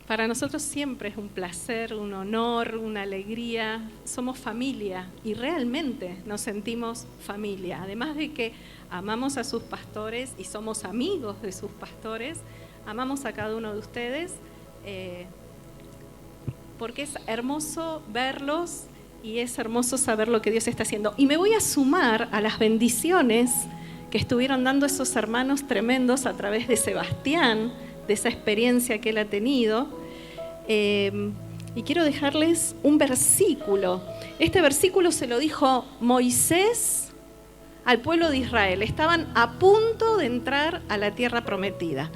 Para nosotros siempre es un placer, un honor, una alegría. Somos familia y realmente nos sentimos familia. Además de que amamos a sus pastores y somos amigos de sus pastores, amamos a cada uno de ustedes porque es hermoso verlos y es hermoso saber lo que Dios está haciendo. Y me voy a sumar a las bendiciones que estuvieron dando esos hermanos tremendos a través de Sebastián, de esa experiencia que él ha tenido. Y quiero dejarles un versículo. Este versículo se lo dijo Moisés al pueblo de Israel. Estaban a punto de entrar a la tierra prometida.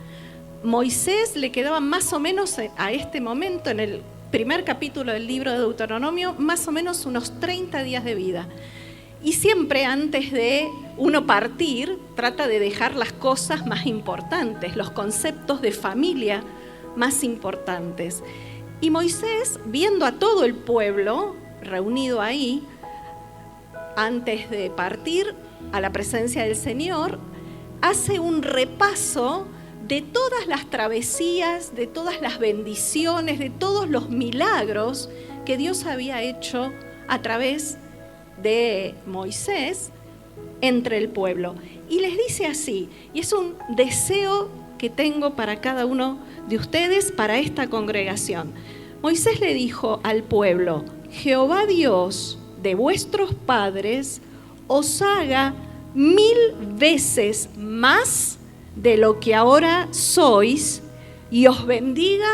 Moisés le quedaban más o menos a este momento, en el primer capítulo del libro de Deuteronomio, más o menos unos 30 días de vida. Y siempre antes de uno partir, trata de dejar las cosas más importantes, los conceptos de familia más importantes. Y Moisés, viendo a todo el pueblo reunido ahí, antes de partir a la presencia del Señor, hace un repaso de todas las travesías, de todas las bendiciones, de todos los milagros que Dios había hecho a través de Moisés entre el pueblo. Y les dice así, y es un deseo que tengo para cada uno de ustedes, para esta congregación. Moisés le dijo al pueblo: Jehová Dios de vuestros padres os haga 1000 veces más de lo que ahora sois y os bendiga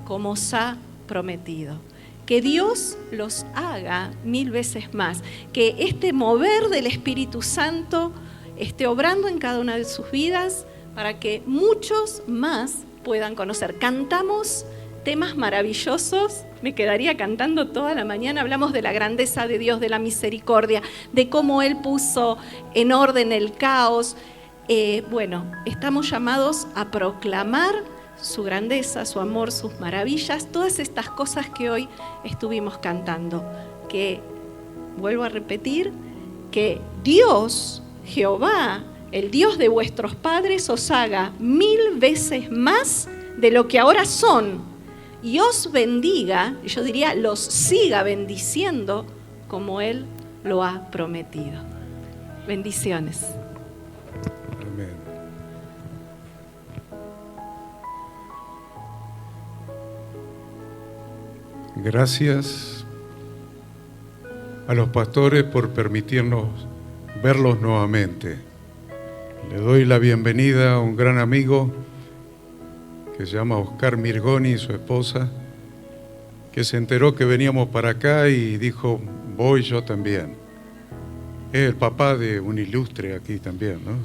como os ha prometido. Que Dios los haga 1000 veces más, que este mover del Espíritu Santo esté obrando en cada una de sus vidas para que muchos más puedan conocer. Cantamos temas maravillosos, me quedaría cantando toda la mañana. Hablamos de la grandeza de Dios, de la misericordia, de cómo Él puso en orden el caos. Estamos llamados a proclamar su grandeza, su amor, sus maravillas, todas estas cosas que hoy estuvimos cantando. Que, vuelvo a repetir, que Dios, Jehová, el Dios de vuestros padres, os haga 1000 veces más de lo que ahora son y os bendiga, y yo diría, los siga bendiciendo como Él lo ha prometido. Bendiciones. Amén. Gracias a los pastores por permitirnos verlos nuevamente. Le doy la bienvenida a un gran amigo que se llama Oscar Mirgoni y su esposa, que se enteró que veníamos para acá y dijo: voy yo también. Es el papá de un ilustre aquí también, ¿no?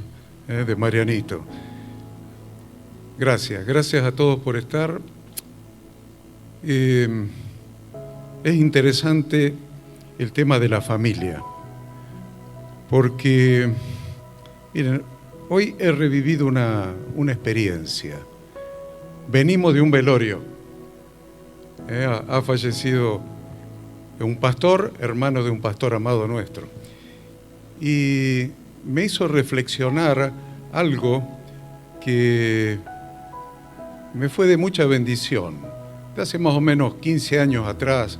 De Marianito. Gracias a todos por estar. Es interesante el tema de la familia, porque, miren, hoy he revivido una experiencia. Venimos de un velorio. Ha fallecido un pastor, hermano de un pastor amado nuestro. Y me hizo reflexionar algo que me fue de mucha bendición. De hace más o menos 15 años atrás,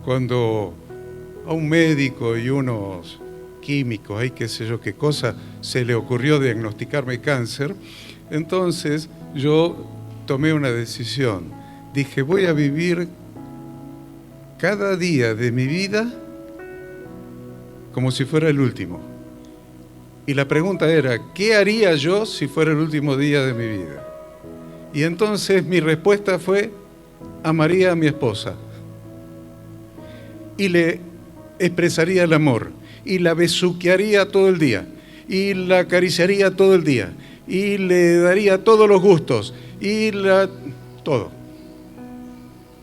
cuando a un médico y unos químicos, ahí qué sé yo qué cosa, se le ocurrió diagnosticarme cáncer, entonces yo tomé una decisión. Dije: voy a vivir cada día de mi vida como si fuera el último. Y la pregunta era: ¿qué haría yo si fuera el último día de mi vida? Y entonces mi respuesta fue: amaría a mi esposa y le expresaría el amor y la besuquearía todo el día y la acariciaría todo el día y le daría todos los gustos y todo.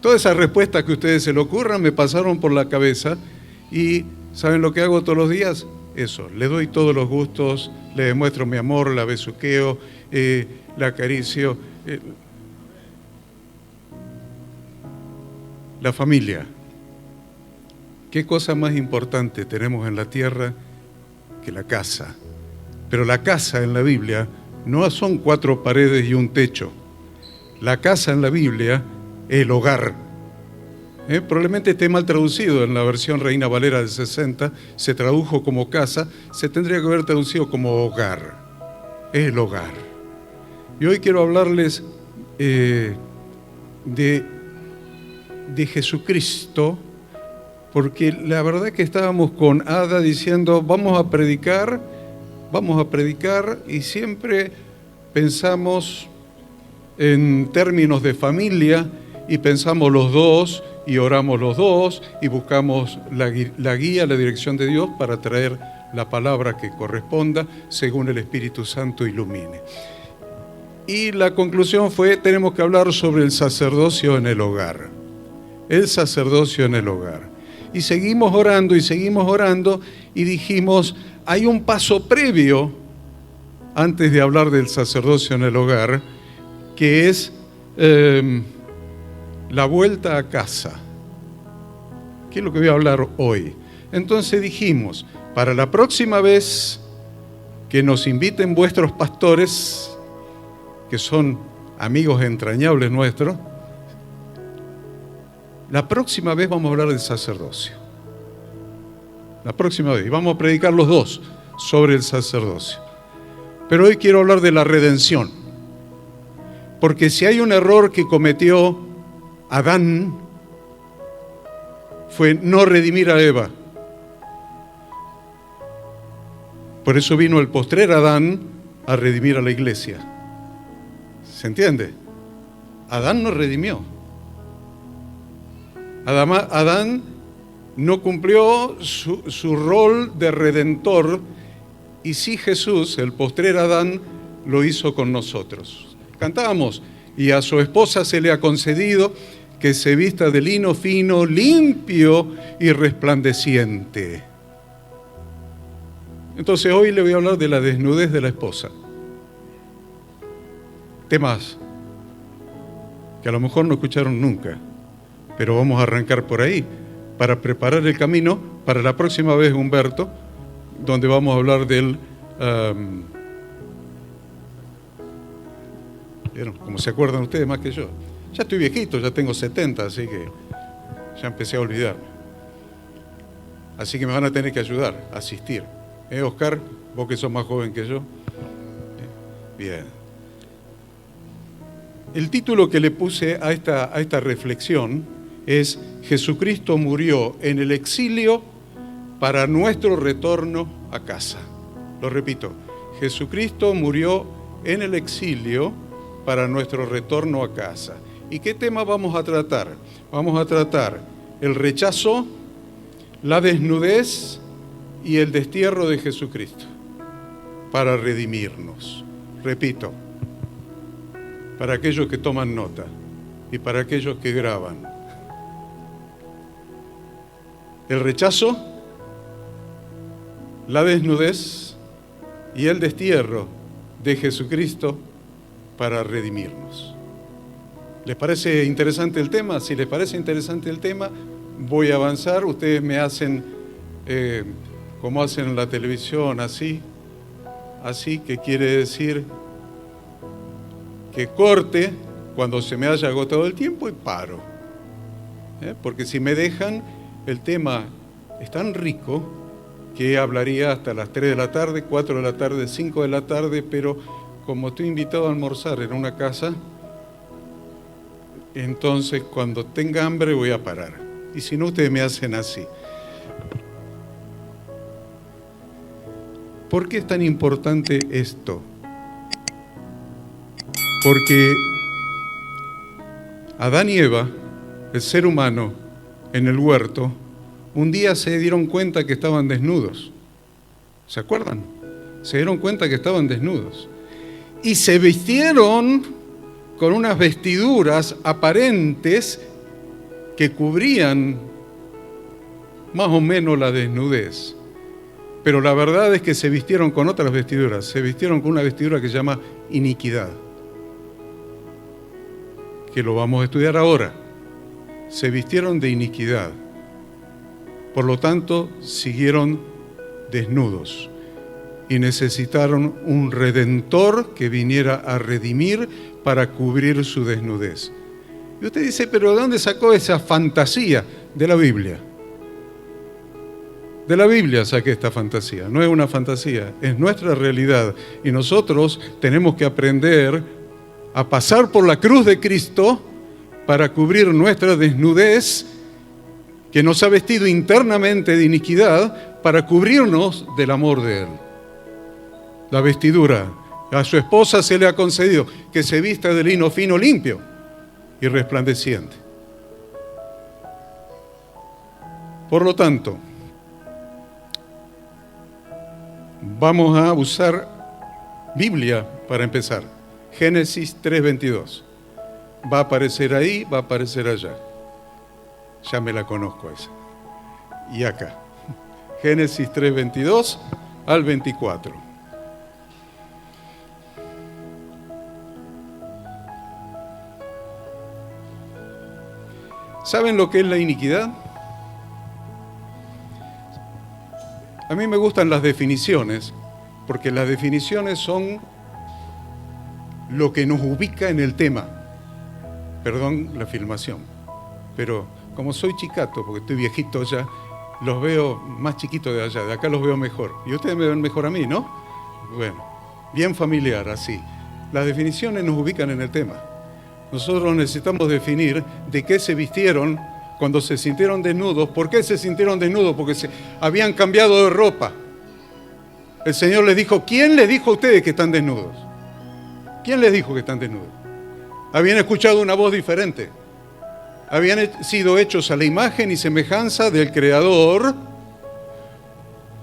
Todas esas respuestas que a ustedes se le ocurran me pasaron por la cabeza. Y ¿saben lo que hago todos los días? Eso, le doy todos los gustos, le demuestro mi amor, la besuqueo, la acaricio. La familia. ¿Qué cosa más importante tenemos en la tierra que la casa? Pero la casa en la Biblia no son 4 paredes y un techo. La casa en la Biblia el hogar. Probablemente esté mal traducido en la versión Reina Valera del 60, se tradujo como casa, se tendría que haber traducido como hogar. El hogar. Y hoy quiero hablarles de Jesucristo, porque la verdad es que estábamos con Ada diciendo, vamos a predicar, y siempre pensamos en términos de familia, y pensamos los dos, y oramos los dos, y buscamos la guía, la dirección de Dios para traer la palabra que corresponda, según el Espíritu Santo ilumine. Y la conclusión fue, tenemos que hablar sobre el sacerdocio en el hogar. El sacerdocio en el hogar. Y seguimos orando, y dijimos, hay un paso previo, antes de hablar del sacerdocio en el hogar, que es la vuelta a casa, que es lo que voy a hablar hoy. Entonces dijimos, para la próxima vez que nos inviten vuestros pastores, que son amigos entrañables nuestros, la próxima vez vamos a hablar del sacerdocio. La próxima vez, y vamos a predicar los dos sobre el sacerdocio. Pero hoy quiero hablar de la redención, porque si hay un error que cometió Adán, fue no redimir a Eva. Por eso vino el postrer Adán a redimir a la iglesia. ¿Se entiende? Adán no redimió. Adán no cumplió su rol de redentor, y sí Jesús, el postrer Adán, lo hizo con nosotros. Cantábamos, y a su esposa se le ha concedido que se vista de lino fino, limpio y resplandeciente. Entonces hoy le voy a hablar de la desnudez de la esposa. Temas que a lo mejor no escucharon nunca, pero vamos a arrancar por ahí, para preparar el camino para la próxima vez, Humberto, donde vamos a hablar del... como se acuerdan ustedes más que yo. Ya estoy viejito, ya tengo 70, así que ya empecé a olvidarme. Así que me van a tener que ayudar, asistir. Oscar, vos que sos más joven que yo. Bien. El título que le puse a esta reflexión es Jesucristo murió en el exilio para nuestro retorno a casa. Lo repito, Jesucristo murió en el exilio para nuestro retorno a casa. ¿Y qué tema vamos a tratar? Vamos a tratar el rechazo, la desnudez y el destierro de Jesucristo para redimirnos. Repito, para aquellos que toman nota y para aquellos que graban. El rechazo, la desnudez y el destierro de Jesucristo para redimirnos. ¿Les parece interesante el tema? Si les parece interesante el tema, voy a avanzar. Ustedes me hacen, como hacen en la televisión, así, que quiere decir que corte cuando se me haya agotado el tiempo y paro. Porque si me dejan, el tema es tan rico que hablaría hasta las 3 de la tarde, 4 de la tarde, 5 de la tarde, pero como estoy invitado a almorzar en una casa, entonces cuando tenga hambre voy a parar. Y si no, ustedes me hacen así. ¿Por qué es tan importante esto? Porque Adán y Eva, el ser humano, en el huerto, un día se dieron cuenta que estaban desnudos. ¿Se acuerdan? Se dieron cuenta que estaban desnudos. Y se vistieron con unas vestiduras aparentes que cubrían más o menos la desnudez. Pero la verdad es que se vistieron con otras vestiduras. Se vistieron con una vestidura que se llama iniquidad, que lo vamos a estudiar ahora. Se vistieron de iniquidad. Por lo tanto, siguieron desnudos y necesitaron un redentor que viniera a redimir para cubrir su desnudez. Y usted dice, pero ¿de dónde sacó esa fantasía? De la Biblia. De la Biblia saqué esta fantasía. No es una fantasía, es nuestra realidad. Y nosotros tenemos que aprender a pasar por la cruz de Cristo para cubrir nuestra desnudez, que nos ha vestido internamente de iniquidad, para cubrirnos del amor de Él. La vestidura. A su esposa se le ha concedido que se vista de lino fino, limpio y resplandeciente. Por lo tanto, vamos a usar Biblia para empezar. Génesis 3:22. Va a aparecer ahí, va a aparecer allá. Ya me la conozco esa. Y acá. Génesis 3:22 al 24. ¿Saben lo que es la iniquidad? A mí me gustan las definiciones, porque las definiciones son lo que nos ubica en el tema. Perdón la filmación, pero como soy chicato, porque estoy viejito ya, los veo más chiquitos de allá, de acá los veo mejor. Y ustedes me ven mejor a mí, ¿no? Bueno, bien familiar, así. Las definiciones nos ubican en el tema. Nosotros necesitamos definir de qué se vistieron cuando se sintieron desnudos. ¿Por qué se sintieron desnudos? Porque se habían cambiado de ropa. El Señor les dijo, ¿quién les dijo a ustedes que están desnudos? ¿Quién les dijo que están desnudos? Habían escuchado una voz diferente. Habían sido hechos a la imagen y semejanza del Creador,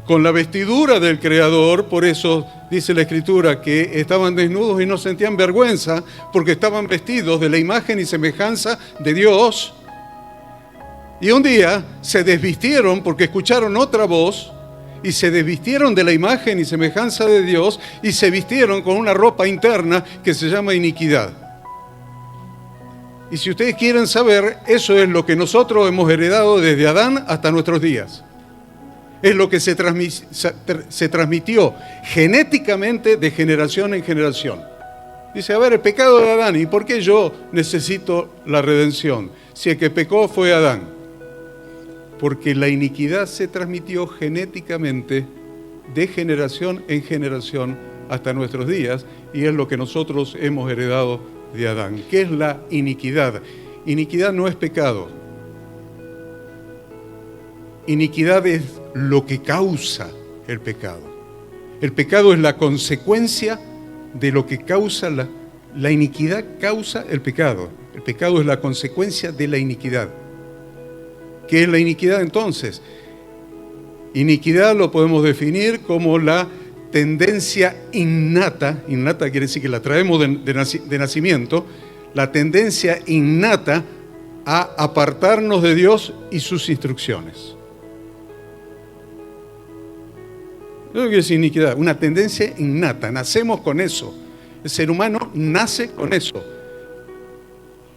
con la vestidura del Creador. Por eso dice la Escritura que estaban desnudos y no sentían vergüenza, porque estaban vestidos de la imagen y semejanza de Dios. Y un día se desvistieron porque escucharon otra voz y se desvistieron de la imagen y semejanza de Dios y se vistieron con una ropa interna que se llama iniquidad. Y si ustedes quieren saber, eso es lo que nosotros hemos heredado desde Adán hasta nuestros días. Es lo que se transmitió genéticamente de generación en generación. Dice, a ver, el pecado de Adán, ¿y por qué yo necesito la redención? Si el que pecó fue Adán. Porque la iniquidad se transmitió genéticamente de generación en generación hasta nuestros días, y es lo que nosotros hemos heredado de Adán. ¿Qué es la iniquidad? Iniquidad no es pecado. Iniquidad es lo que causa el pecado. El pecado es la consecuencia de lo que causa la iniquidad, causa el pecado. El pecado es la consecuencia de la iniquidad. ¿Qué es la iniquidad entonces? Iniquidad lo podemos definir como la tendencia innata quiere decir que la traemos de nacimiento, la tendencia innata a apartarnos de Dios y sus instrucciones. ¿Qué quiere decir iniquidad? Una tendencia innata, nacemos con eso. El ser humano nace con eso.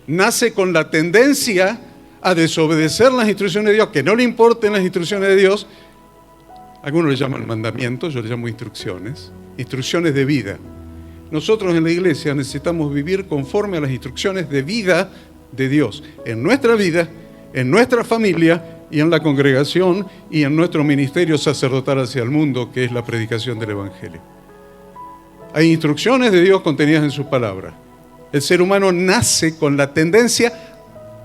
Nace con la tendencia a desobedecer las instrucciones de Dios, que no le importen las instrucciones de Dios. Algunos le llaman mandamientos, yo le llamo instrucciones de vida. Nosotros en la iglesia necesitamos vivir conforme a las instrucciones de vida de Dios, en nuestra vida, en nuestra familia y en la congregación y en nuestro ministerio sacerdotal hacia el mundo, que es la predicación del Evangelio. Hay instrucciones de Dios contenidas en su palabra. El ser humano nace con la tendencia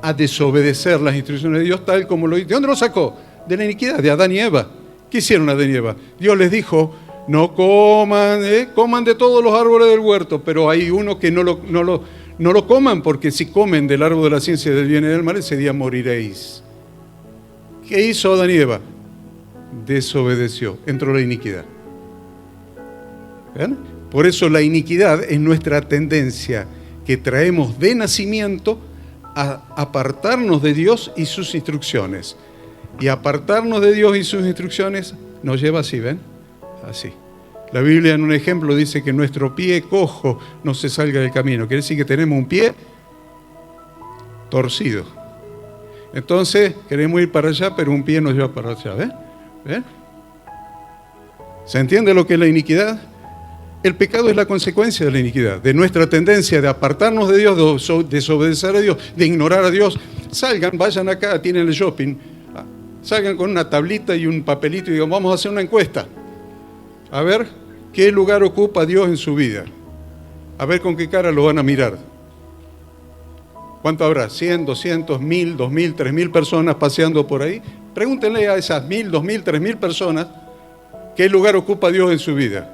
a desobedecer las instrucciones de Dios, tal como lo dice. ¿De dónde lo sacó? De la iniquidad, de Adán y Eva. ¿Qué hicieron Adán y Eva? Dios les dijo, no coman, coman de todos los árboles del huerto, pero hay uno que no lo coman, porque si comen del árbol de la ciencia del bien y del mal, ese día moriréis. ¿Qué hizo Adán y Eva? Desobedeció, entró la iniquidad. ¿Ven? Por eso la iniquidad es nuestra tendencia que traemos de nacimiento a apartarnos de Dios y sus instrucciones. Y apartarnos de Dios y sus instrucciones nos lleva así, ¿ven? Así. La Biblia en un ejemplo dice que nuestro pie cojo no se salga del camino. Quiere decir que tenemos un pie torcido. Entonces queremos ir para allá, pero un pie nos lleva para allá, ¿ven? ¿Ven? ¿Se entiende lo que es la iniquidad? el pecado es la consecuencia de la iniquidad, de nuestra tendencia de apartarnos de Dios, de desobedecer a Dios, de ignorar a Dios. Salgan, vayan acá, tienen el shopping, salgan con una tablita y un papelito y digan, vamos a hacer una encuesta. A ver qué lugar ocupa Dios en su vida. A ver con qué cara lo van a mirar. ¿Cuánto habrá? ¿100, 200, 1000, 2000, 3000 personas paseando por ahí? Pregúntenle a esas 1000, 2000, 3000 personas qué lugar ocupa Dios en su vida.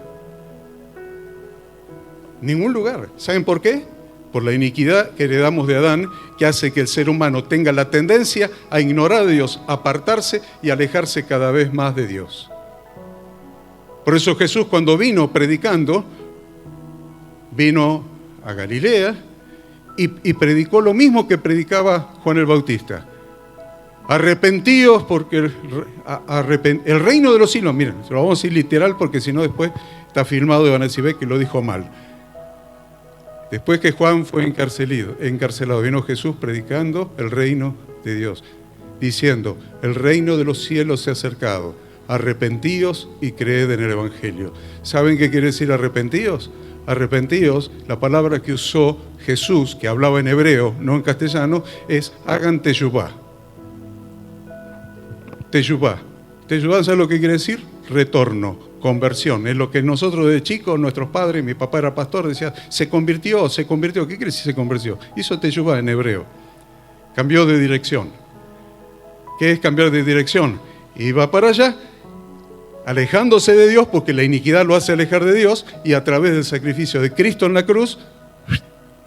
Ningún lugar. ¿Saben por qué? Por la iniquidad que heredamos de Adán, que hace que el ser humano tenga la tendencia a ignorar a Dios, a apartarse y alejarse cada vez más de Dios. Por eso Jesús, cuando vino predicando, vino a Galilea y predicó lo mismo que predicaba Juan el Bautista. Arrepentíos porque el reino de los cielos, miren, se lo vamos a decir literal porque si no después está filmado y van a decir, ve que lo dijo mal. Después que Juan fue encarcelado, vino Jesús predicando el reino de Dios, diciendo, el reino de los cielos se ha acercado, arrepentíos y creed en el Evangelio. ¿Saben qué quiere decir arrepentíos? Arrepentíos, la palabra que usó Jesús, que hablaba en hebreo, no en castellano, es hagan teshuvá. Teshuvá. Teshuvá, ¿sabes lo que quiere decir? Retorno, conversión. Es lo que nosotros de chicos, nuestros padres, mi papá era pastor, decía, se convirtió. ¿Qué quiere decir se convirtió? Hizo teshuvá en hebreo. Cambió de dirección. ¿Qué es cambiar de dirección? Iba para allá, alejándose de Dios, porque la iniquidad lo hace alejar de Dios, y a través del sacrificio de Cristo en la cruz,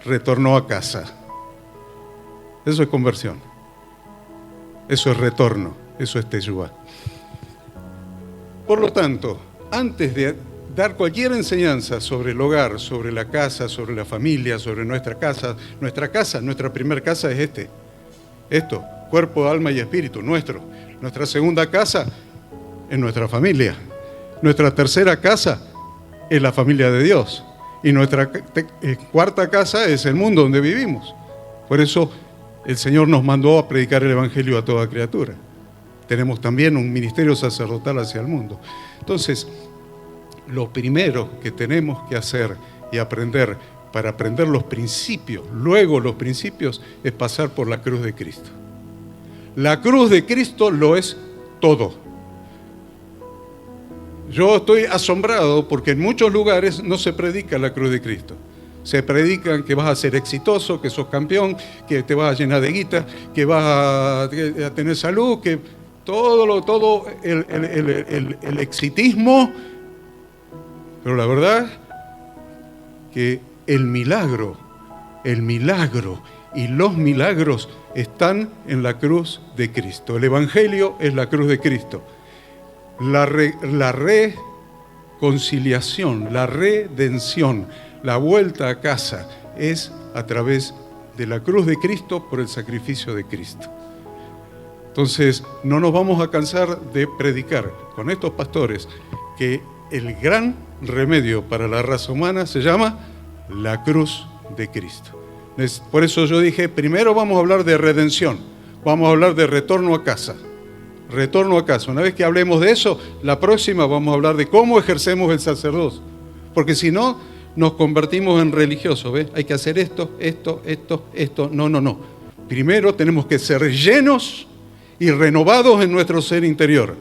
retornó a casa. Eso es conversión. Eso es retorno. Eso es teshuvá. Por lo tanto, antes de dar cualquier enseñanza sobre el hogar, sobre la casa, sobre la familia, sobre nuestra casa, nuestra primera casa es esto, cuerpo, alma y espíritu, nuestro. Nuestra segunda casa es nuestra familia. Nuestra tercera casa es la familia de Dios. Y nuestra cuarta casa es el mundo donde vivimos. Por eso el Señor nos mandó a predicar el Evangelio a toda criatura. Tenemos también un ministerio sacerdotal hacia el mundo. Entonces, lo primero que tenemos que hacer y aprender para aprender los principios, luego los principios, es pasar por la cruz de Cristo. La cruz de Cristo lo es todo. Yo estoy asombrado porque en muchos lugares no se predica la cruz de Cristo. Se predican que vas a ser exitoso, que sos campeón, que te vas a llenar de guita, que vas a tener salud, que todo el exitismo. Pero la verdad que el milagro y los milagros están en la cruz de Cristo. El Evangelio es la cruz de Cristo. La reconciliación, la redención, la vuelta a casa es a través de la cruz de Cristo por el sacrificio de Cristo. Entonces, no nos vamos a cansar de predicar con estos pastores que el gran remedio para la raza humana se llama la cruz de Cristo. Por eso yo dije, primero vamos a hablar de redención, vamos a hablar de retorno a casa. Retorno a casa. Una vez que hablemos de eso, la próxima vamos a hablar de cómo ejercemos el sacerdocio. Porque si no, nos convertimos en religiosos, ¿ves? Hay que hacer esto. No. Primero tenemos que ser llenos y renovados en nuestro ser interior.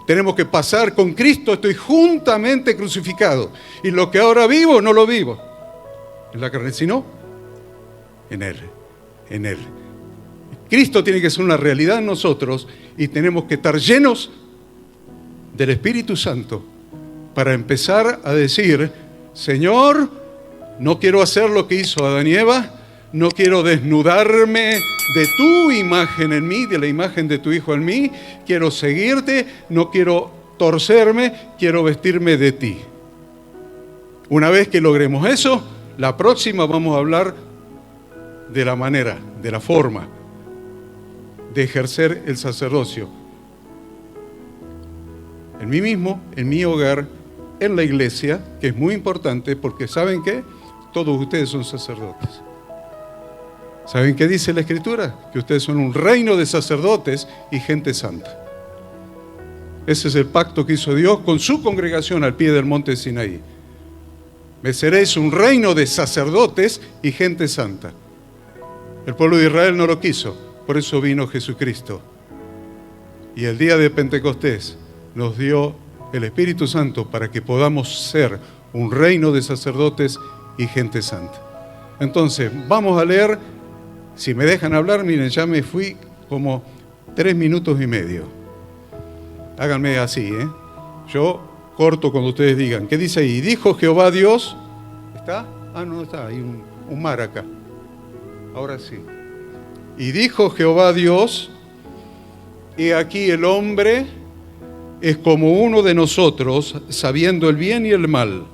Tenemos que pasar con Cristo, estoy juntamente crucificado. Y lo que ahora vivo, no lo vivo en la carne, sino en Él. Cristo tiene que ser una realidad en nosotros y tenemos que estar llenos del Espíritu Santo para empezar a decir, Señor, no quiero hacer lo que hizo Adán y Eva, no quiero desnudarme de tu imagen en mí, de la imagen de tu Hijo en mí, quiero seguirte, no quiero torcerme, quiero vestirme de ti. Una vez que logremos eso, la próxima vamos a hablar de la manera, de la forma de ejercer el sacerdocio. En mí mismo, en mi hogar, en la iglesia, que es muy importante porque ¿saben qué? Todos ustedes son sacerdotes. ¿Saben qué dice la Escritura? Que ustedes son un reino de sacerdotes y gente santa. Ese es el pacto que hizo Dios con su congregación al pie del monte Sinaí. Me seréis un reino de sacerdotes y gente santa. El pueblo de Israel no lo quiso, por eso vino Jesucristo. Y el día de Pentecostés nos dio el Espíritu Santo para que podamos ser un reino de sacerdotes y gente santa. Entonces, vamos a leer, si me dejan hablar, miren, ya me fui como 3 minutos y medio. Háganme así, ¿eh? Yo corto cuando ustedes digan. ¿Qué dice ahí? Dijo Jehová Dios. ¿Está? Ah, no está, hay un mar acá. Ahora sí. Y dijo Jehová Dios, he aquí el hombre es como uno de nosotros, sabiendo el bien y el mal.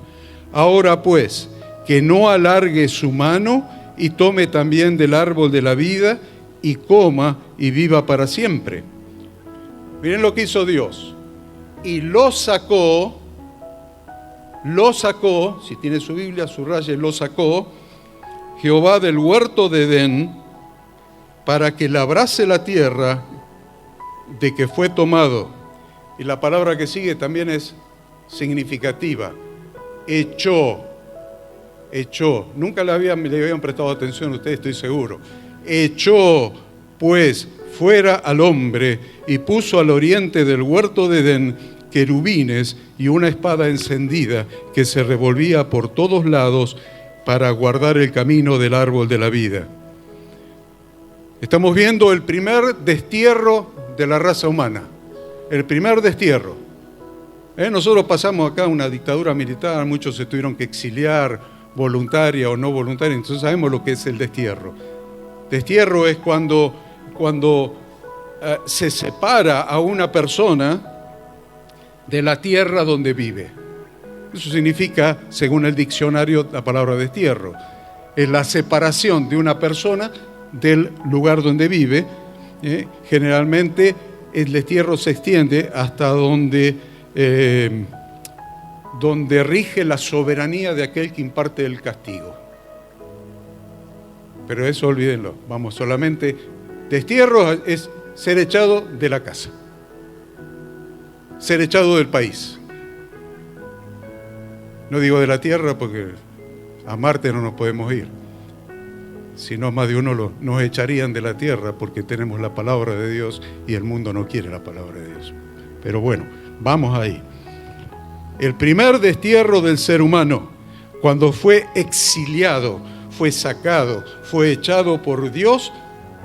Ahora pues, que no alargue su mano y tome también del árbol de la vida y coma y viva para siempre. Miren lo que hizo Dios. Y lo sacó, si tiene su Biblia, subraye, lo sacó Jehová del huerto de Edén para que labrase la tierra de que fue tomado. Y la palabra que sigue también es significativa. Echó. Nunca le habían prestado atención a ustedes, estoy seguro. Echó, pues, fuera al hombre y puso al oriente del huerto de Edén querubines y una espada encendida que se revolvía por todos lados para guardar el camino del árbol de la vida. Estamos viendo el primer destierro de la raza humana. El primer destierro. Nosotros pasamos acá una dictadura militar, muchos se tuvieron que exiliar, voluntaria o no voluntaria, entonces sabemos lo que es el destierro. Destierro es cuando se separa a una persona de la tierra donde vive. Eso significa, según el diccionario, la palabra destierro. Es la separación de una persona del lugar donde vive. Generalmente el destierro se extiende hasta donde rige la soberanía de aquel que imparte el castigo. Pero eso olvídenlo. Vamos, solamente destierro es ser echado de la casa, ser echado del país. No digo de la tierra porque a Marte no nos podemos ir. Si no, más de uno nos echarían de la tierra porque tenemos la palabra de Dios y el mundo no quiere la palabra de Dios. Pero bueno, vamos ahí. El primer destierro del ser humano, cuando fue exiliado, fue sacado, fue echado por Dios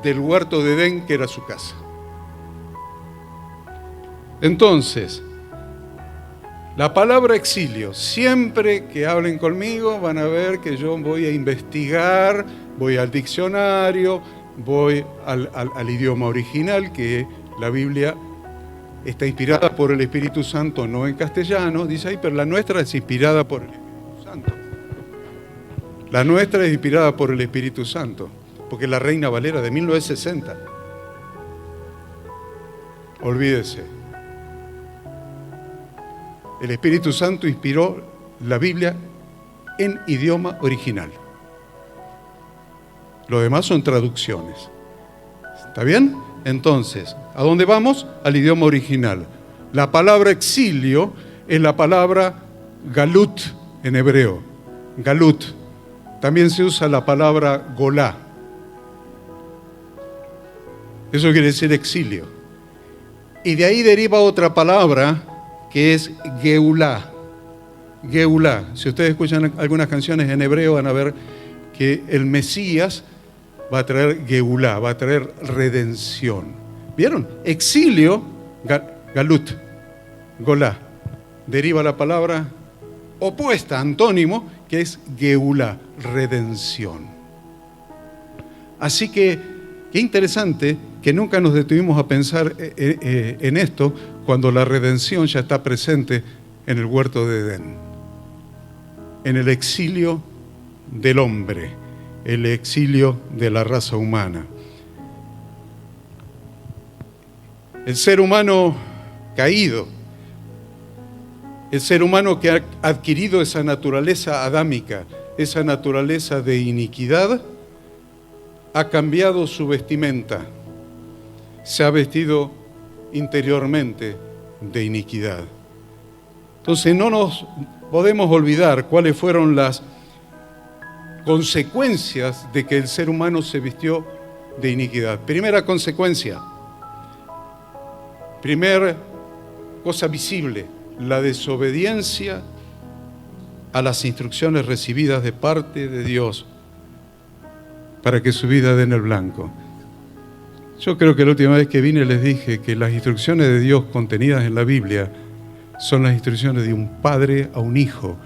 del huerto de Edén, que era su casa. Entonces, la palabra exilio, siempre que hablen conmigo van a ver que yo voy a investigar, voy al diccionario, voy al idioma original, que la Biblia está inspirada por el Espíritu Santo, no en castellano, dice ahí, pero la nuestra es inspirada por el Espíritu Santo. La nuestra es inspirada por el Espíritu Santo, porque es la Reina Valera de 1960. Olvídese. El Espíritu Santo inspiró la Biblia en idioma original. Lo demás son traducciones. ¿Está bien? Entonces, ¿a dónde vamos? Al idioma original. La palabra exilio es la palabra galut en hebreo. Galut. También se usa la palabra golá. Eso quiere decir exilio. Y de ahí deriva otra palabra que es geulá. Geulá. Si ustedes escuchan algunas canciones en hebreo van a ver que el Mesías va a traer geulá, va a traer redención. ¿Vieron? Exilio, galut, golá. Deriva la palabra opuesta, antónimo, que es geulá, redención. Así que, qué interesante que nunca nos detuvimos a pensar en esto cuando la redención ya está presente en el huerto de Edén. En el exilio del hombre, el exilio de la raza humana. El ser humano caído, el ser humano que ha adquirido esa naturaleza adámica, esa naturaleza de iniquidad, ha cambiado su vestimenta, se ha vestido interiormente de iniquidad. Entonces no nos podemos olvidar cuáles fueron las consecuencias de que el ser humano se vistió de iniquidad. Primera consecuencia, primera cosa visible, la desobediencia a las instrucciones recibidas de parte de Dios para que su vida dé en el blanco. Yo creo que la última vez que vine les dije que las instrucciones de Dios contenidas en la Biblia son las instrucciones de un padre a un hijo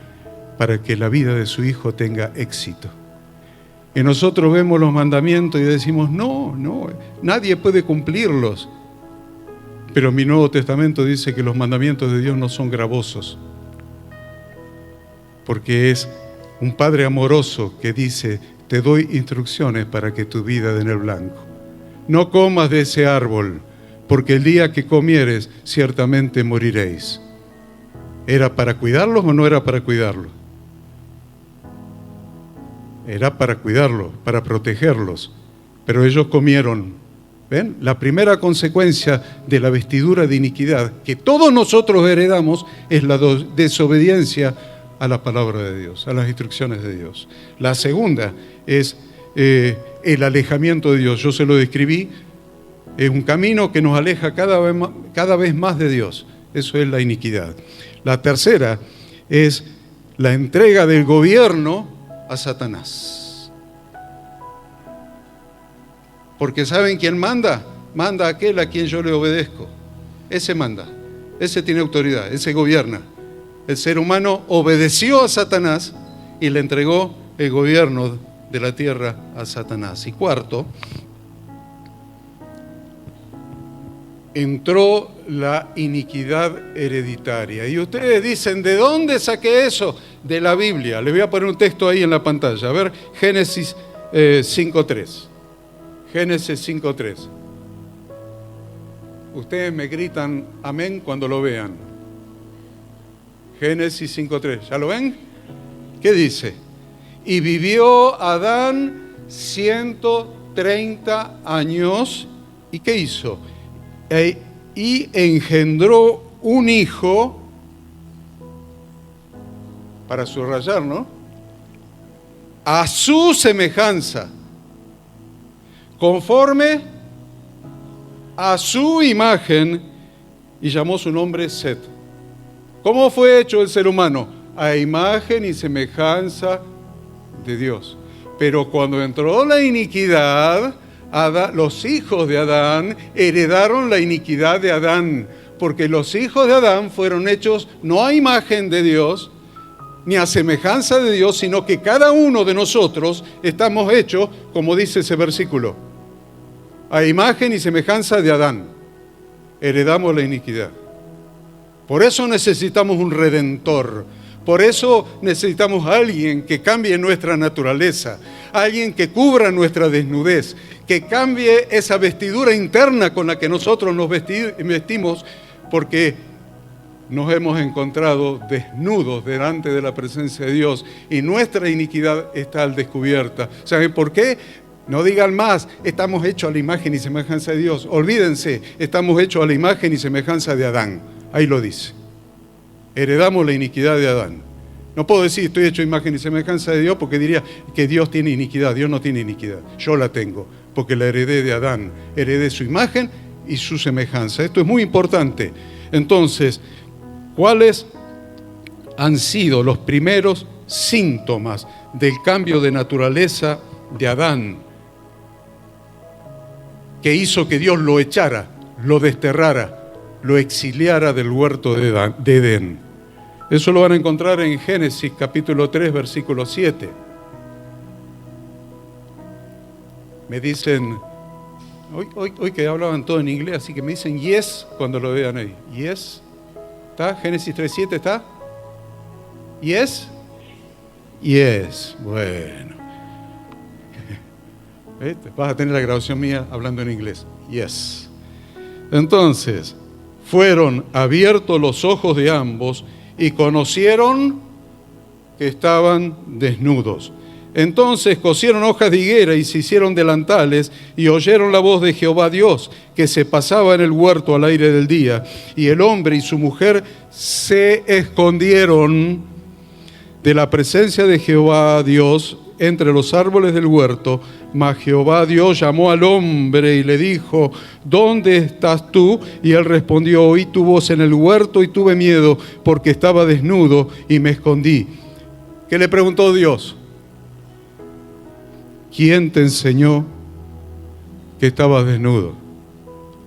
para que la vida de su hijo tenga éxito. Y nosotros vemos los mandamientos y decimos, no, nadie puede cumplirlos. Pero mi Nuevo Testamento dice que los mandamientos de Dios no son gravosos, porque es un padre amoroso que dice, te doy instrucciones para que tu vida dé en el blanco. No comas de ese árbol, porque el día que comieres, ciertamente moriréis. ¿Era para cuidarlos o no era para cuidarlos? Era para cuidarlos, para protegerlos. Pero ellos comieron. ¿Ven? La primera consecuencia de la vestidura de iniquidad que todos nosotros heredamos es la desobediencia a la palabra de Dios, a las instrucciones de Dios. La segunda es el alejamiento de Dios. Yo se lo describí, es un camino que nos aleja cada vez más de Dios. Eso es la iniquidad. La tercera es la entrega del gobierno a Satanás. Porque ¿saben quién manda? Manda aquel a quien yo le obedezco. Ese manda, ese tiene autoridad, ese gobierna. El ser humano obedeció a Satanás y le entregó el gobierno de la tierra a Satanás. Y cuarto, entró la iniquidad hereditaria. Y ustedes dicen, ¿de dónde saqué eso? De la Biblia. Les voy a poner un texto ahí en la pantalla. A ver, Génesis 5:3. Génesis 5:3. Ustedes me gritan amén cuando lo vean. Génesis 5:3. ¿Ya lo ven? ¿Qué dice? Y vivió Adán 130 años. ¿Y qué hizo? Y engendró un hijo, para subrayar, ¿no? A su semejanza, conforme a su imagen, y llamó su nombre Set. ¿Cómo fue hecho el ser humano? A imagen y semejanza de Dios. Pero cuando entró la iniquidad, los hijos de Adán heredaron la iniquidad de Adán, porque los hijos de Adán fueron hechos no a imagen de Dios, ni a semejanza de Dios, sino que cada uno de nosotros estamos hechos, como dice ese versículo, a imagen y semejanza de Adán. Heredamos la iniquidad. Por eso necesitamos un redentor. Por eso necesitamos a alguien que cambie nuestra naturaleza, alguien que cubra nuestra desnudez, que cambie esa vestidura interna con la que nosotros nos vestimos, porque nos hemos encontrado desnudos delante de la presencia de Dios y nuestra iniquidad está al descubierta. ¿Saben por qué? No digan más, estamos hechos a la imagen y semejanza de Dios. Olvídense, estamos hechos a la imagen y semejanza de Adán. Ahí lo dice. Heredamos la iniquidad de Adán. No puedo decir estoy hecho a imagen y semejanza de Dios porque diría que Dios tiene iniquidad. Dios no tiene iniquidad. Yo la tengo porque la heredé de Adán. Heredé su imagen y su semejanza. Esto es muy importante. Entonces, ¿cuáles han sido los primeros síntomas del cambio de naturaleza de Adán que hizo que Dios lo echara, lo desterrara, lo exiliara del huerto de Edén? Eso lo van a encontrar en Génesis capítulo 3, versículo 7. Me dicen, hoy que hablaban todo en inglés, así que me dicen yes cuando lo vean ahí. Yes. ¿Está? Génesis 3:7 ¿está? Yes. Yes. Bueno. Vas a tener la grabación mía hablando en inglés. Yes. Entonces, fueron abiertos los ojos de ambos y conocieron que estaban desnudos. Entonces cosieron hojas de higuera y se hicieron delantales y oyeron la voz de Jehová Dios que se pasaba en el huerto al aire del día. Y el hombre y su mujer se escondieron de la presencia de Jehová Dios entre los árboles del huerto, mas Jehová Dios llamó al hombre y le dijo, ¿dónde estás tú? Y él respondió, oí tu voz en el huerto y tuve miedo porque estaba desnudo y me escondí. ¿Qué le preguntó Dios? ¿Quién te enseñó que estabas desnudo?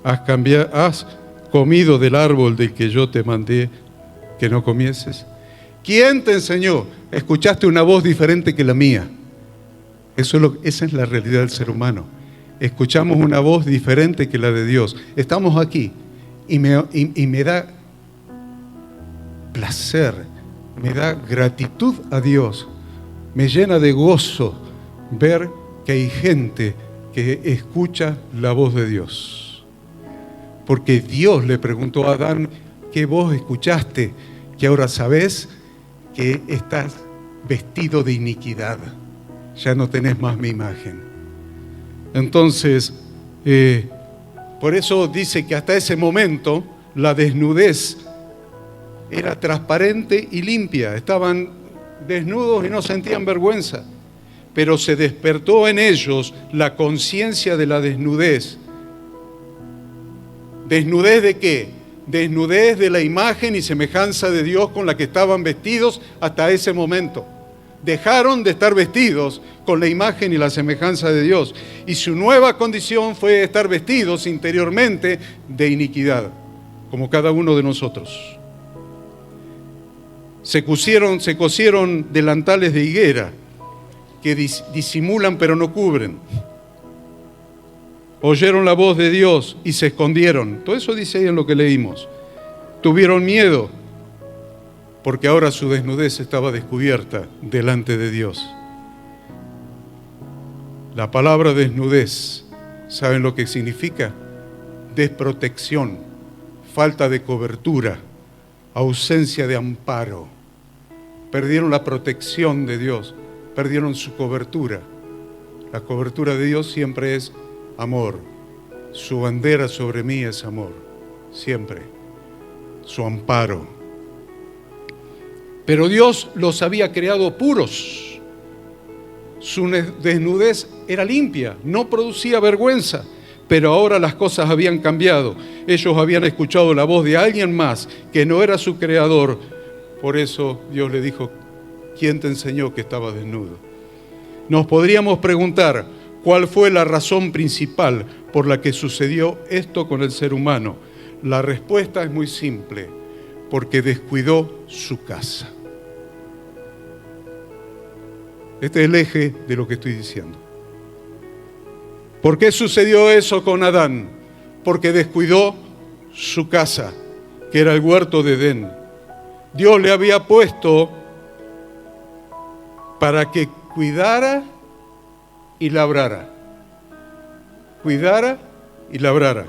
¿Has comido del árbol del que yo te mandé que no comieses? ¿Quién te enseñó? Escuchaste una voz diferente que la mía. Esa es la realidad del ser humano. Escuchamos una voz diferente que la de Dios. Estamos aquí y me da placer, me da gratitud a Dios, me llena de gozo ver que hay gente que escucha la voz de Dios. Porque Dios le preguntó a Adán, ¿qué voz escuchaste? Que ahora sabes que estás vestido de iniquidad. Ya no tenés más mi imagen. Entonces, por eso dice que hasta ese momento la desnudez era transparente y limpia. Estaban desnudos y no sentían vergüenza. Pero se despertó en ellos la conciencia de la desnudez. ¿Desnudez de qué? Desnudez de la imagen y semejanza de Dios con la que estaban vestidos hasta ese momento. Dejaron de estar vestidos con la imagen y la semejanza de Dios. Y su nueva condición fue estar vestidos interiormente de iniquidad, como cada uno de nosotros. Se cosieron delantales de higuera que disimulan pero no cubren. Oyeron la voz de Dios y se escondieron. Todo eso dice ahí en lo que leímos. Tuvieron miedo porque ahora su desnudez estaba descubierta delante de Dios. La palabra desnudez, ¿saben lo que significa? Desprotección, falta de cobertura, ausencia de amparo. Perdieron la protección de Dios, perdieron su cobertura. La cobertura de Dios siempre es amor. Su bandera sobre mí es amor, siempre. Su amparo. Pero Dios los había creado puros. Su desnudez era limpia, no producía vergüenza. Pero ahora las cosas habían cambiado. Ellos habían escuchado la voz de alguien más que no era su creador. Por eso Dios le dijo, ¿quién te enseñó que estaba desnudo? Nos podríamos preguntar, ¿cuál fue la razón principal por la que sucedió esto con el ser humano? La respuesta es muy simple, porque descuidó su casa. Este es el eje de lo que estoy diciendo. ¿Por qué sucedió eso con Adán? Porque descuidó su casa, que era el huerto de Edén. Dios le había puesto para que cuidara y labrara. Cuidara y labrara.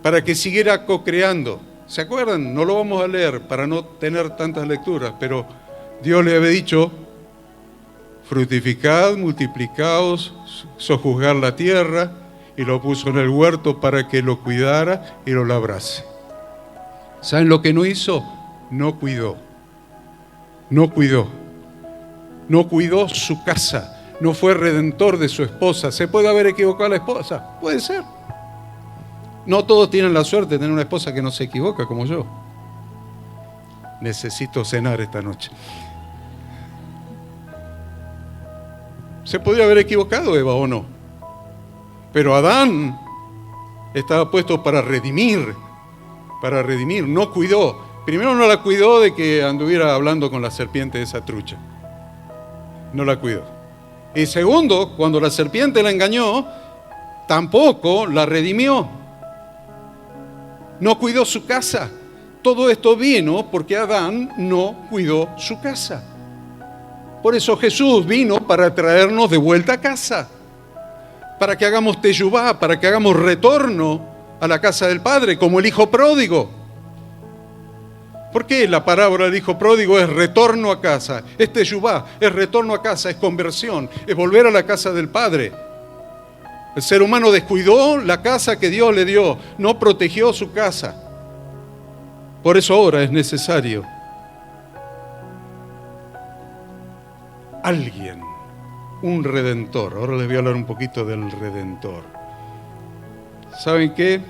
Para que siguiera co-creando. ¿Se acuerdan? No lo vamos a leer para no tener tantas lecturas, pero Dios le había dicho, fructificad, multiplicaos, sojuzgar la tierra, y lo puso en el huerto para que lo cuidara y lo labrase. ¿Saben lo que no hizo? No cuidó. No cuidó. No cuidó su casa. No fue redentor de su esposa. ¿Se puede haber equivocado a la esposa? Puede ser. No todos tienen la suerte de tener una esposa que no se equivoca como yo. Necesito cenar esta noche. ¿Se podría haber equivocado Eva o no? Pero Adán estaba puesto para redimir, no cuidó. Primero no la cuidó de que anduviera hablando con la serpiente de esa trucha. No la cuidó. Y segundo, cuando la serpiente la engañó, tampoco la redimió. No cuidó su casa. Todo esto vino porque Adán no cuidó su casa. Por eso Jesús vino para traernos de vuelta a casa. Para que hagamos teyubá, para que hagamos retorno a la casa del Padre, como el hijo pródigo. ¿Por qué la parábola del hijo pródigo es retorno a casa? Es teyubá, es retorno a casa, es conversión, es volver a la casa del Padre. El ser humano descuidó la casa que Dios le dio, no protegió su casa. Por eso ahora es necesario alguien, un redentor. Ahora les voy a hablar un poquito del redentor. ¿Saben qué?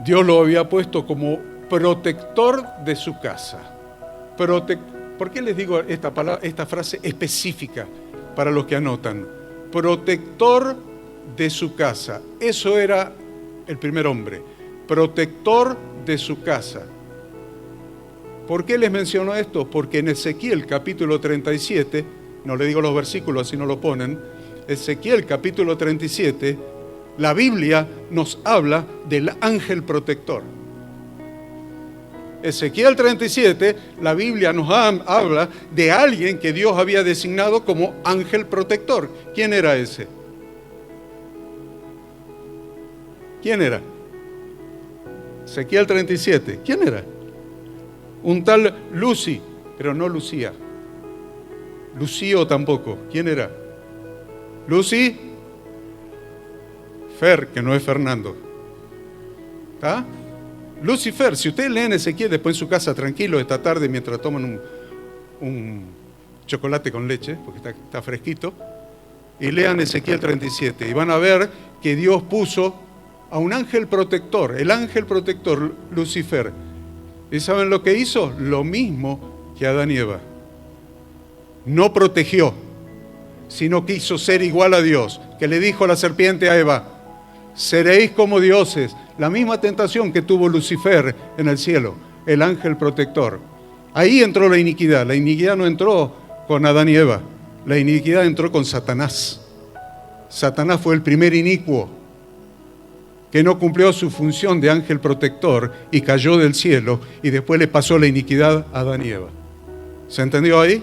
Dios lo había puesto como protector de su casa. ¿Por qué les digo esta frase específica para los que anotan? Protector de su casa. Eso era el primer hombre. Protector de su casa. ¿Por qué les menciono esto? Porque en Ezequiel capítulo 37, no le digo los versículos así no lo ponen, Ezequiel capítulo 37, la Biblia nos habla del ángel protector. Ezequiel 37, la Biblia nos habla de alguien que Dios había designado como ángel protector. ¿Quién era ese? ¿Quién era? Ezequiel 37, ¿quién era? Un tal Lucy, pero no Lucía. Lucio tampoco. ¿Quién era? Lucy Fer, que no es Fernando. ¿Está? Lucifer. Si ustedes leen Ezequiel después en su casa tranquilo esta tarde mientras toman un chocolate con leche, porque está fresquito, y lean Ezequiel 37 y van a ver que Dios puso a un ángel protector, el ángel protector Lucifer. ¿Y saben lo que hizo? Lo mismo que Adán y Eva. No protegió, sino quiso ser igual a Dios, que le dijo la serpiente a Eva: seréis como dioses. La misma tentación que tuvo Lucifer en el cielo, el ángel protector. Ahí entró la iniquidad. La iniquidad no entró con Adán y Eva. La iniquidad entró con Satanás. Satanás fue el primer inicuo que no cumplió su función de ángel protector y cayó del cielo, y después le pasó la iniquidad a Adán y Eva. ¿Se entendió ahí?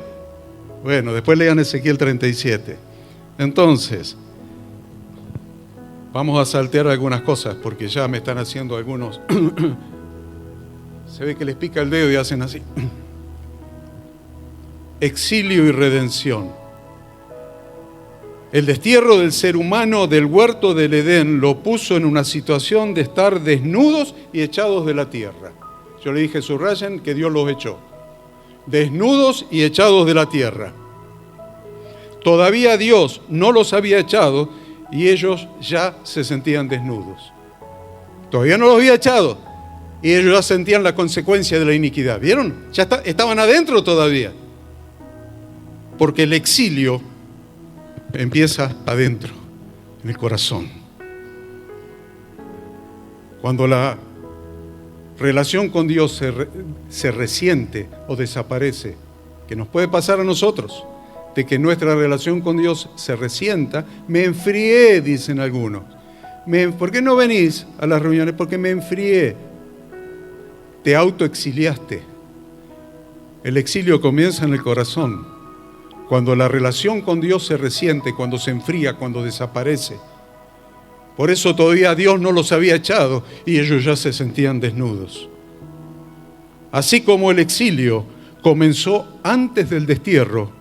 Bueno, después lean Ezequiel 37. Entonces, vamos a saltear algunas cosas porque ya me están haciendo algunos. Se ve que les pica el dedo y hacen así. Exilio y redención. El destierro del ser humano del huerto del Edén lo puso en una situación de estar desnudos y echados de la tierra. Yo le dije, subrayen que Dios los echó. Desnudos y echados de la tierra. Todavía Dios no los había echado y ellos ya se sentían desnudos. Todavía no los había echado y ellos ya sentían la consecuencia de la iniquidad. ¿Vieron? Ya estaban adentro todavía. Porque el exilio empieza adentro, en el corazón. Cuando la relación con Dios se resiente o desaparece, que nos puede pasar a nosotros, de que nuestra relación con Dios se resienta, me enfrié, dicen algunos. ¿Por qué no venís a las reuniones? Porque me enfrié. Te autoexiliaste. El exilio comienza en el corazón. Cuando la relación con Dios se resiente, cuando se enfría, cuando desaparece. Por eso todavía Dios no los había echado y ellos ya se sentían desnudos. Así como el exilio comenzó antes del destierro,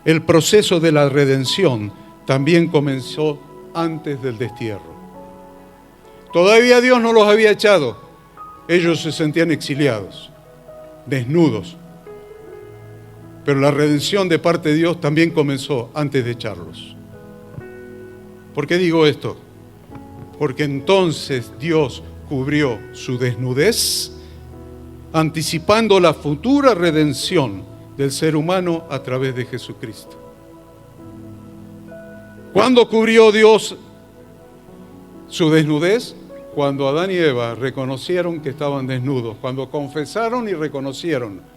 el proceso de la redención también comenzó antes del destierro. Todavía Dios no los había echado. Ellos se sentían exiliados, desnudos. Pero la redención de parte de Dios también comenzó antes de echarlos. ¿Por qué digo esto? Porque entonces Dios cubrió su desnudez, anticipando la futura redención del ser humano a través de Jesucristo. ¿Cuándo cubrió Dios su desnudez? Cuando Adán y Eva reconocieron que estaban desnudos, cuando confesaron y reconocieron.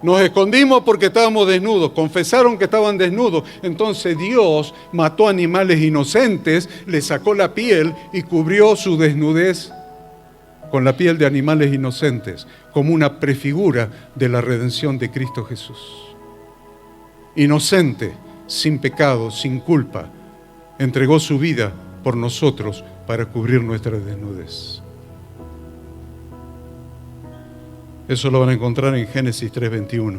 Nos escondimos porque estábamos desnudos, confesaron que estaban desnudos. Entonces Dios mató animales inocentes, le sacó la piel y cubrió su desnudez con la piel de animales inocentes, como una prefigura de la redención de Cristo Jesús. Inocente, sin pecado, sin culpa, entregó su vida por nosotros para cubrir nuestra desnudez. Eso lo van a encontrar en Génesis 3:21.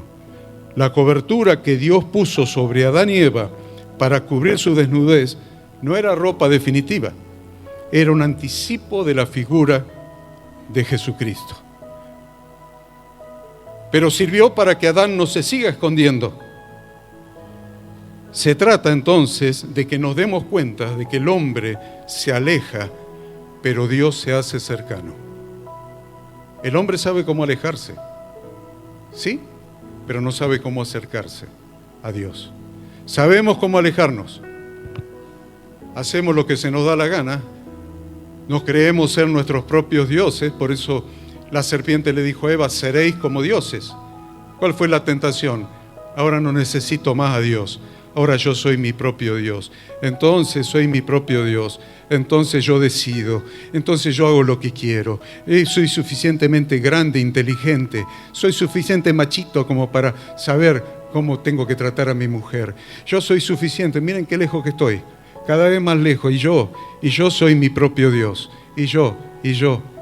La cobertura que Dios puso sobre Adán y Eva para cubrir su desnudez no era ropa definitiva, era un anticipo de la figura de Jesucristo. pero sirvió para que Adán no se siga escondiendo. Se trata entonces de que nos demos cuenta de que el hombre se aleja, pero Dios se hace cercano. El hombre sabe cómo alejarse, ¿sí? Pero no sabe cómo acercarse a Dios. Sabemos cómo alejarnos. Hacemos lo que se nos da la gana. Nos creemos ser nuestros propios dioses. Por eso la serpiente le dijo a Eva, seréis como dioses. ¿Cuál fue la tentación? Ahora no necesito más a Dios. Ahora yo soy mi propio Dios. Entonces soy mi propio Dios. Entonces yo decido. Entonces yo hago lo que quiero. Soy suficientemente grande, inteligente. Soy suficiente machito como para saber cómo tengo que tratar a mi mujer. Yo soy suficiente. Miren qué lejos que estoy. Cada vez más lejos. Y yo soy mi propio Dios. Y yo.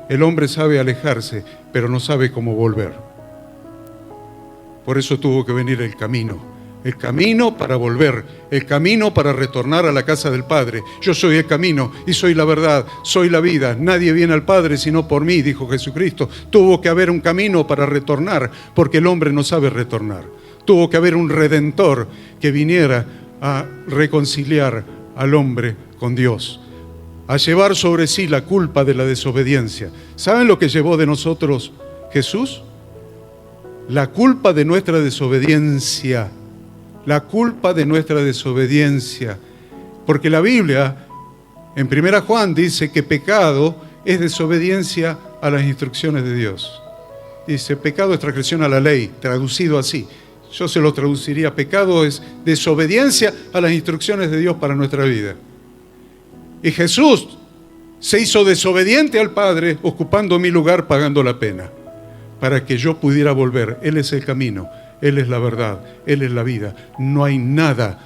El hombre sabe alejarse, pero no sabe cómo volver. Por eso tuvo que venir el camino. El camino para volver, el camino para retornar a la casa del Padre. Yo soy el camino y soy la verdad, soy la vida. Nadie viene al Padre sino por mí, dijo Jesucristo. Tuvo que haber un camino para retornar, porque el hombre no sabe retornar. Tuvo que haber un redentor que viniera a reconciliar al hombre con Dios, a llevar sobre sí la culpa de la desobediencia. ¿Saben lo que llevó de nosotros Jesús? La culpa de nuestra desobediencia. La culpa de nuestra desobediencia. Porque la Biblia, en 1 Juan, dice que pecado es desobediencia a las instrucciones de Dios. Dice, pecado es transgresión a la ley, traducido así. Yo se lo traduciría, pecado es desobediencia a las instrucciones de Dios para nuestra vida. Y Jesús se hizo desobediente al Padre, ocupando mi lugar, pagando la pena, para que yo pudiera volver. Él es el camino. Él es la verdad, Él es la vida. No hay nada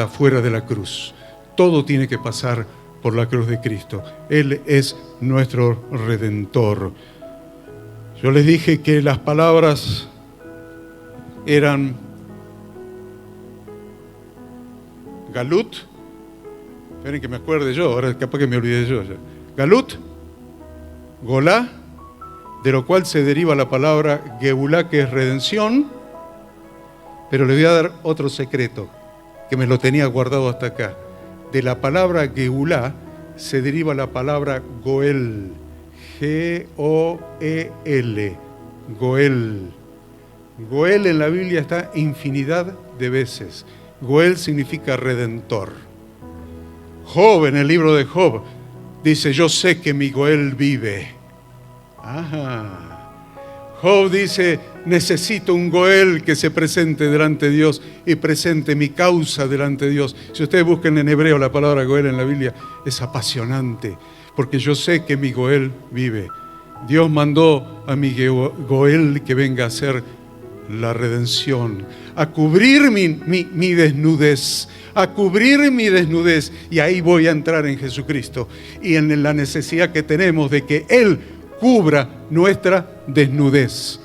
fuera de la cruz. Todo tiene que pasar por la cruz de Cristo. Él es nuestro Redentor. Yo les dije que las palabras eran Galut. Esperen que me acuerde yo, ahora capaz que me olvidé yo ya. Galut, Golá, de lo cual se deriva la palabra Geulá, que es redención, pero le voy a dar otro secreto, que me lo tenía guardado hasta acá. De la palabra Geulá se deriva la palabra Goel, G-O-E-L, Goel. Goel en la Biblia está infinidad de veces. Goel significa redentor. Job, en el libro de Job, dice, yo sé que mi Goel vive. Job dice, necesito un Goel que se presente delante de Dios y presente mi causa delante de Dios. Si ustedes buscan en hebreo la palabra Goel en la Biblia, es apasionante, porque yo sé que mi Goel vive. Dios mandó a mi Goel que venga a hacer la redención, a cubrir mi desnudez, a cubrir mi desnudez, y ahí voy a entrar en Jesucristo y en la necesidad que tenemos de que Él cubra nuestra desnudez.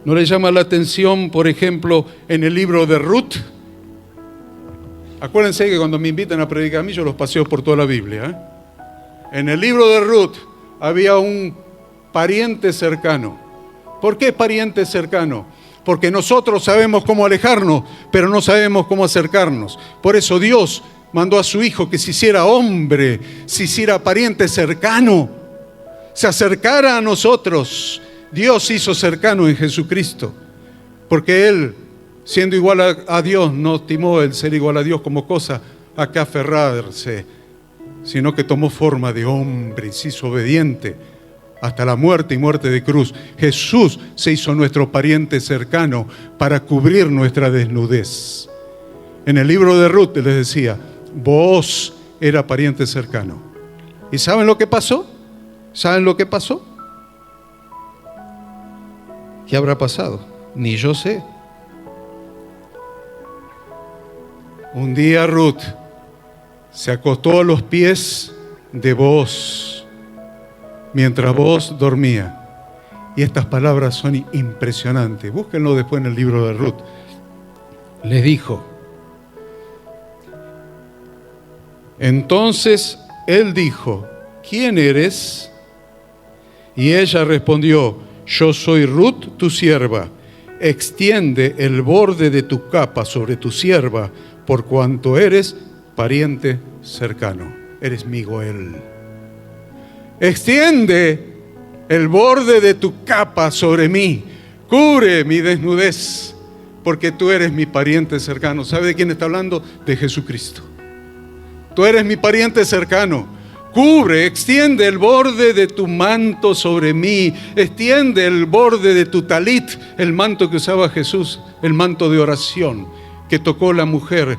¿No le llama la atención, por ejemplo, en el libro de Ruth? Acuérdense que cuando me invitan a predicar a mí, yo los paseo por toda la Biblia. En el libro de Ruth había un pariente cercano. ¿Por qué pariente cercano? Porque nosotros sabemos cómo alejarnos, pero no sabemos cómo acercarnos. Por eso Dios mandó a su Hijo que se hiciera hombre, se hiciera pariente cercano, se acercara a nosotros. Dios se hizo cercano en Jesucristo, porque Él, siendo igual a Dios, no estimó el ser igual a Dios como cosa a que aferrarse, sino que tomó forma de hombre y se hizo obediente hasta la muerte y muerte de cruz. Jesús se hizo nuestro pariente cercano para cubrir nuestra desnudez. En el libro de Ruth les decía, Booz era pariente cercano. ¿Y saben lo que pasó? ¿Saben lo que pasó? ¿Qué habrá pasado? Ni yo sé. Un día Ruth se acostó a los pies de Booz mientras Booz dormía. Y estas palabras son impresionantes. Búsquenlo después en el libro de Ruth. Les dijo, entonces él dijo, ¿quién eres? Y ella respondió, yo soy Ruth, tu sierva. Extiende el borde de tu capa sobre tu sierva, por cuanto eres pariente cercano. Eres mi Goel. Extiende el borde de tu capa sobre mí. Cubre mi desnudez, porque tú eres mi pariente cercano. ¿Sabe de quién está hablando? De Jesucristo. Tú eres mi pariente cercano. Cubre, extiende el borde de tu manto sobre mí. Extiende el borde de tu talit, el manto que usaba Jesús, el manto de oración que tocó la mujer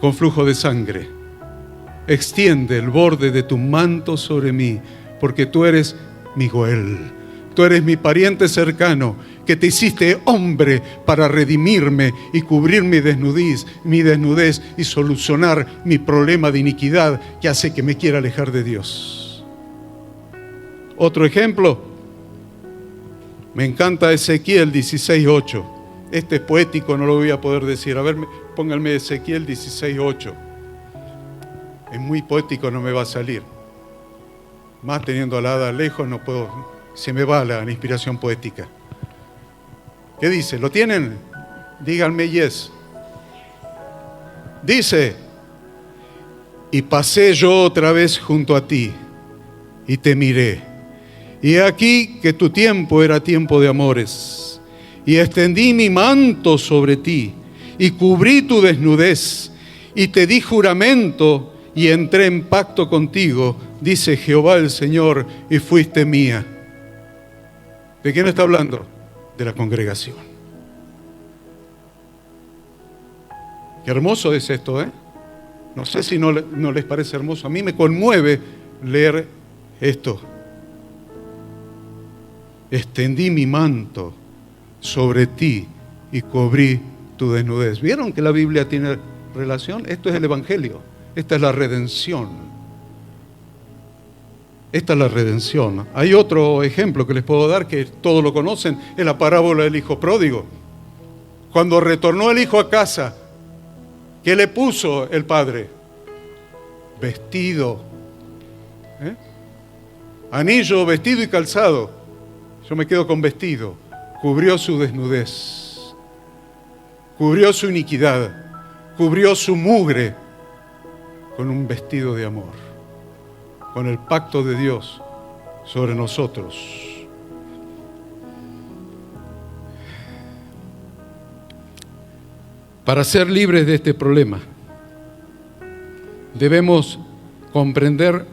con flujo de sangre. Extiende el borde de tu manto sobre mí, porque tú eres mi Goel. Tú eres mi pariente cercano, que te hiciste hombre para redimirme y cubrir mi desnudez y solucionar mi problema de iniquidad que hace que me quiera alejar de Dios. Otro ejemplo, me encanta Ezequiel 16:8. Este es poético, no lo voy a poder decir. A ver, pónganme Ezequiel 16:8. Es muy poético, no me va a salir. Más teniendo a la hada lejos no puedo, se me va la inspiración poética. ¿Qué dice? ¿Lo tienen? Díganme yes. Dice: y pasé yo otra vez junto a ti y te miré. Y he aquí que tu tiempo era tiempo de amores. Y extendí mi manto sobre ti y cubrí tu desnudez. Y te di juramento y entré en pacto contigo, dice Jehová el Señor, y fuiste mía. ¿De quién está hablando? De la congregación. Qué hermoso es esto, ¿eh? No sé si no les parece hermoso. A mí me conmueve leer esto. Extendí mi manto sobre ti y cubrí tu desnudez. ¿Vieron que la Biblia tiene relación? Esto es el Evangelio. Esta es la redención. Esta es la redención. Hay otro ejemplo que les puedo dar, que todos lo conocen, es la parábola del hijo pródigo. Cuando retornó el hijo a casa, ¿qué le puso el padre? Vestido. Anillo, vestido y calzado. Yo me quedo con vestido. Cubrió su desnudez. Cubrió su iniquidad. Cubrió su mugre con un vestido de amor. Con el pacto de Dios sobre nosotros. Para ser libres de este problema, debemos comprender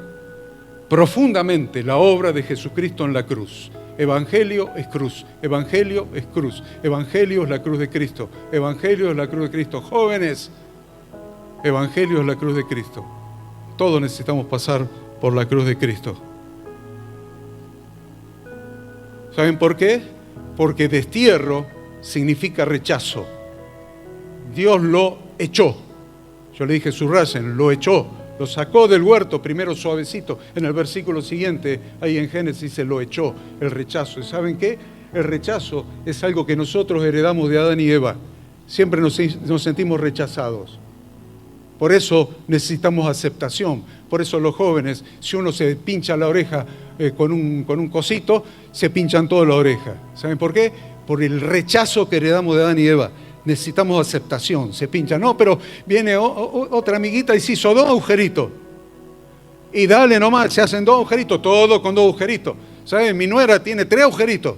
profundamente la obra de Jesucristo en la cruz. Evangelio es cruz, evangelio es cruz, evangelio es la cruz de Cristo, evangelio es la cruz de Cristo. Jóvenes, evangelio es la cruz de Cristo. Todos necesitamos pasar por la cruz de Cristo. ¿Saben por qué? Porque destierro significa rechazo. Dios lo echó. Yo le dije, subrayen, lo echó. Lo sacó del huerto, primero suavecito. En el versículo siguiente, ahí en Génesis dice, lo echó, el rechazo. ¿Y saben qué? El rechazo es algo que nosotros heredamos de Adán y Eva. Siempre nos sentimos rechazados. Por eso necesitamos aceptación. Por eso los jóvenes, si uno se pincha la oreja con un cosito, se pinchan toda la oreja. ¿Saben por qué? Por el rechazo que heredamos de Adán y Eva. Necesitamos aceptación, se pincha. No, pero viene otra amiguita y se hizo 2 agujeritos. Y dale nomás, se hacen 2 agujeritos, todo con 2 agujeritos. ¿Saben? Mi nuera tiene 3 agujeritos.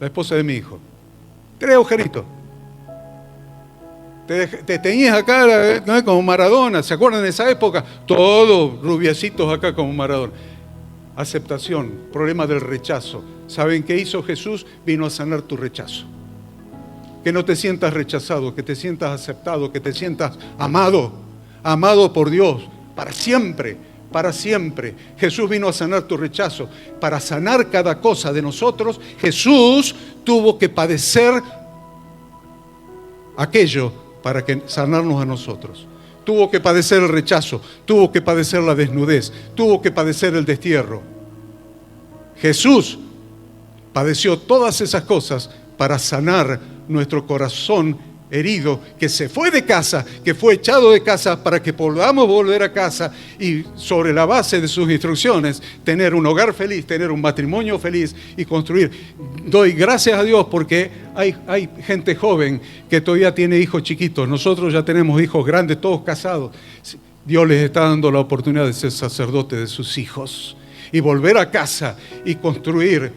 La esposa de mi hijo. 3 agujeritos. Te teñís acá, ¿no? Como Maradona. ¿Se acuerdan de esa época? Todos rubiecitos acá como Maradona. Aceptación, problema del rechazo. ¿Saben qué hizo Jesús? Vino a sanar tu rechazo. Que no te sientas rechazado, que te sientas aceptado, que te sientas amado, amado por Dios, para siempre, para siempre. Jesús vino a sanar tu rechazo. Para sanar cada cosa de nosotros, Jesús tuvo que padecer aquello para sanarnos a nosotros. Tuvo que padecer el rechazo, tuvo que padecer la desnudez, tuvo que padecer el destierro. Jesús padeció todas esas cosas para sanar nuestro corazón herido, que se fue de casa, que fue echado de casa para que podamos volver a casa y sobre la base de sus instrucciones tener un hogar feliz, tener un matrimonio feliz y construir. Doy gracias a Dios porque hay gente joven que todavía tiene hijos chiquitos. Nosotros ya tenemos hijos grandes, todos casados. Dios les está dando la oportunidad de ser sacerdote de sus hijos y volver a casa y construir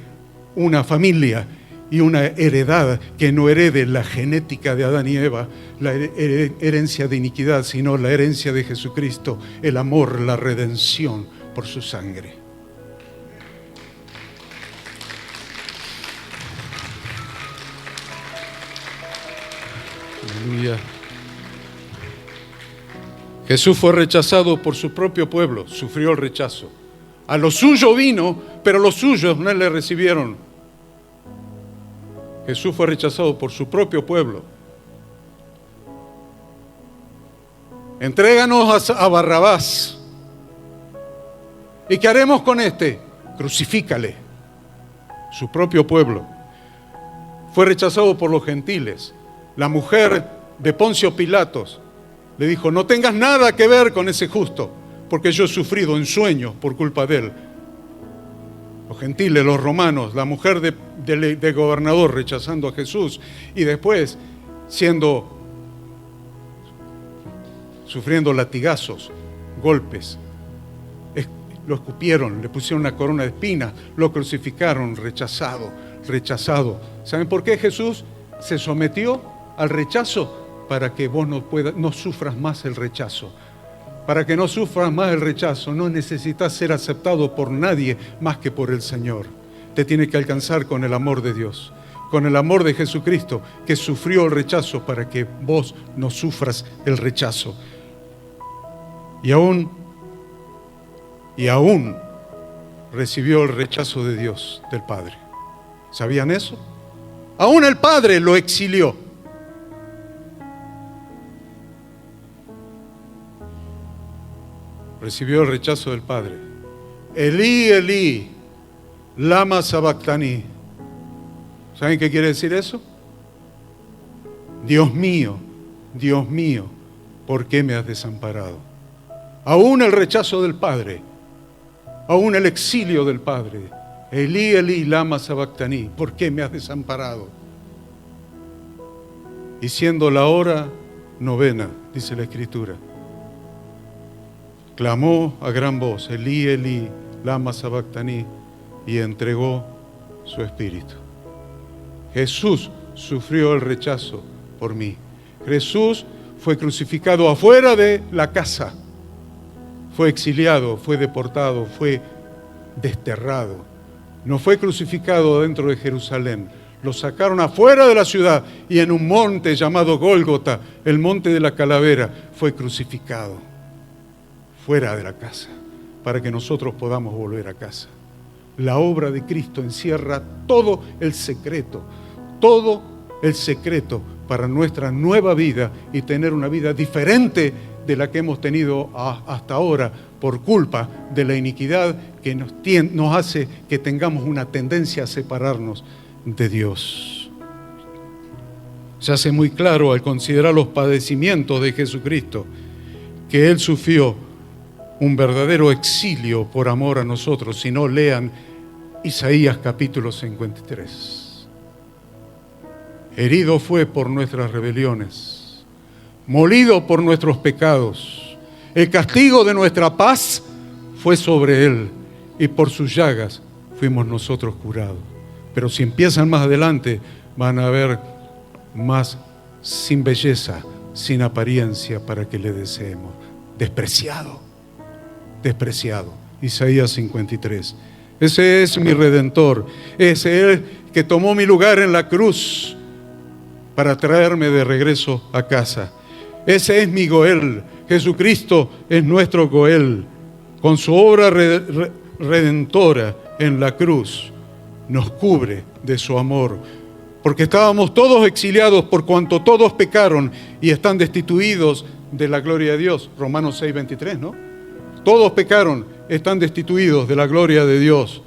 una familia y una heredad que no herede la genética de Adán y Eva, la herencia de iniquidad, sino la herencia de Jesucristo, el amor, la redención por su sangre. Aleluya. Jesús fue rechazado por su propio pueblo, sufrió el rechazo. A lo suyo vino, pero los suyos no le recibieron. Jesús fue rechazado por su propio pueblo. Entréganos a Barrabás. ¿Y qué haremos con este? Crucifícale. Su propio pueblo. Fue rechazado por los gentiles. La mujer de Poncio Pilatos le dijo: no tengas nada que ver con ese justo, porque yo he sufrido en sueños por culpa de él. Los gentiles, los romanos, la mujer de gobernador rechazando a Jesús y después sufriendo latigazos, golpes. Lo escupieron, le pusieron una corona de espinas, lo crucificaron, rechazado. ¿Saben por qué Jesús se sometió al rechazo? Para que vos no sufras más el rechazo. Para que no sufras más el rechazo, no necesitas ser aceptado por nadie más que por el Señor. Te tiene que alcanzar con el amor de Dios, con el amor de Jesucristo, que sufrió el rechazo para que vos no sufras el rechazo. Y aún recibió el rechazo de Dios, del Padre. ¿Sabían eso? Aún el Padre lo exilió. Recibió el rechazo del Padre. Elí, Elí, lama sabactani. ¿Saben qué quiere decir eso? Dios mío, ¿por qué me has desamparado? Aún el rechazo del Padre, aún el exilio del Padre. Elí, Elí, lama sabactani, ¿por qué me has desamparado? Y siendo la hora 9, dice la Escritura, clamó a gran voz: Elí, Elí, lama sabactani, y entregó su espíritu. Jesús sufrió el rechazo por mí. Jesús fue crucificado afuera de la casa. Fue exiliado, fue deportado, fue desterrado. No fue crucificado dentro de Jerusalén. Lo sacaron afuera de la ciudad y en un monte llamado Gólgota, el monte de la calavera, fue crucificado. Fuera de la casa, para que nosotros podamos volver a casa. La obra de Cristo encierra todo el secreto para nuestra nueva vida y tener una vida diferente de la que hemos tenido hasta ahora por culpa de la iniquidad que nos hace que tengamos una tendencia a separarnos de Dios. Se hace muy claro al considerar los padecimientos de Jesucristo que Él sufrió un verdadero exilio por amor a nosotros. Si no, lean Isaías capítulo 53. Herido fue por nuestras rebeliones, molido por nuestros pecados. El castigo de nuestra paz fue sobre Él, y por sus llagas fuimos nosotros curados. Pero si empiezan más adelante, van a ver más sin belleza, sin apariencia, para que le deseemos. Despreciado. Isaías 53. Ese es mi Redentor. Ese es el que tomó mi lugar en la cruz para traerme de regreso a casa. Ese es mi Goel. Jesucristo es nuestro Goel. Con su obra redentora en la cruz, nos cubre de su amor. Porque estábamos todos exiliados por cuanto todos pecaron y están destituidos de la gloria de Dios. Romanos 6:23, ¿no? Todos pecaron, están destituidos de la gloria de Dios,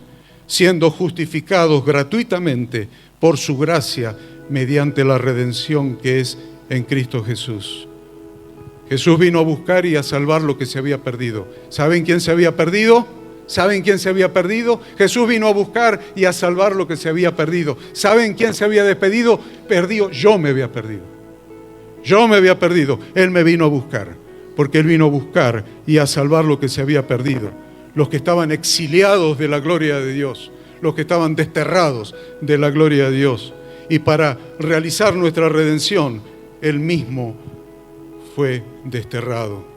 siendo justificados gratuitamente por su gracia mediante la redención que es en Cristo Jesús. Jesús vino a buscar y a salvar lo que se había perdido. ¿Saben quién se había perdido? ¿Saben quién se había perdido? Jesús vino a buscar y a salvar lo que se había perdido. ¿Saben quién se había despedido? Perdido. Yo me había perdido. Yo me había perdido. Él me vino a buscar, porque Él vino a buscar y a salvar lo que se había perdido. Los que estaban exiliados de la gloria de Dios, los que estaban desterrados de la gloria de Dios. Y para realizar nuestra redención, Él mismo fue desterrado.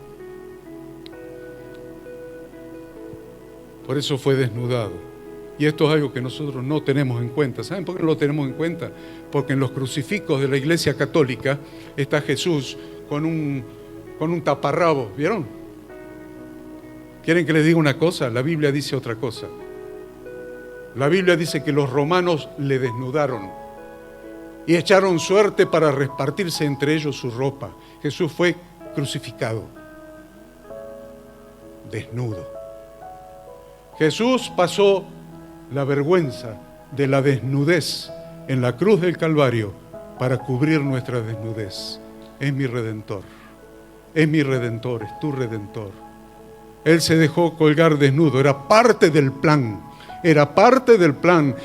Por eso fue desnudado. Y esto es algo que nosotros no tenemos en cuenta. ¿Saben por qué no lo tenemos en cuenta? Porque en los crucifijos de la Iglesia Católica está Jesús con un taparrabos. ¿Vieron? ¿Quieren que les diga una cosa? La Biblia dice otra cosa. La Biblia dice que los romanos le desnudaron y echaron suerte para repartirse entre ellos su ropa. Jesús fue crucificado, desnudo. Jesús pasó la vergüenza de la desnudez en la cruz del Calvario para cubrir nuestra desnudez. Es mi Redentor, es mi Redentor, es tu Redentor. Él se dejó colgar desnudo, era parte del plan, era parte del plan,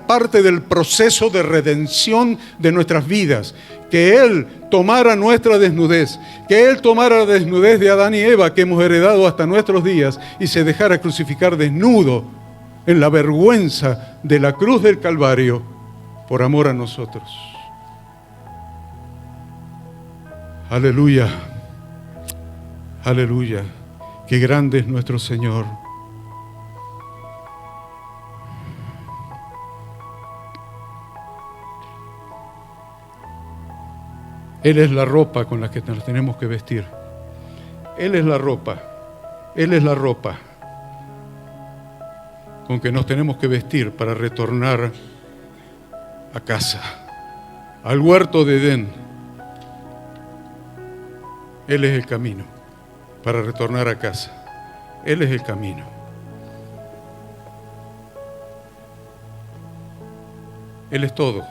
parte del proceso de redención de nuestras vidas. Que Él tomara nuestra desnudez, que Él tomara la desnudez de Adán y Eva que hemos heredado hasta nuestros días y se dejara crucificar desnudo en la vergüenza de la cruz del Calvario por amor a nosotros. Aleluya, aleluya, qué grande es nuestro Señor. Él es la ropa con la que nos tenemos que vestir. Él es la ropa. Él es la ropa con que nos tenemos que vestir para retornar a casa, al huerto de Edén. Él es el camino para retornar a casa. Él es el camino. Él es todo.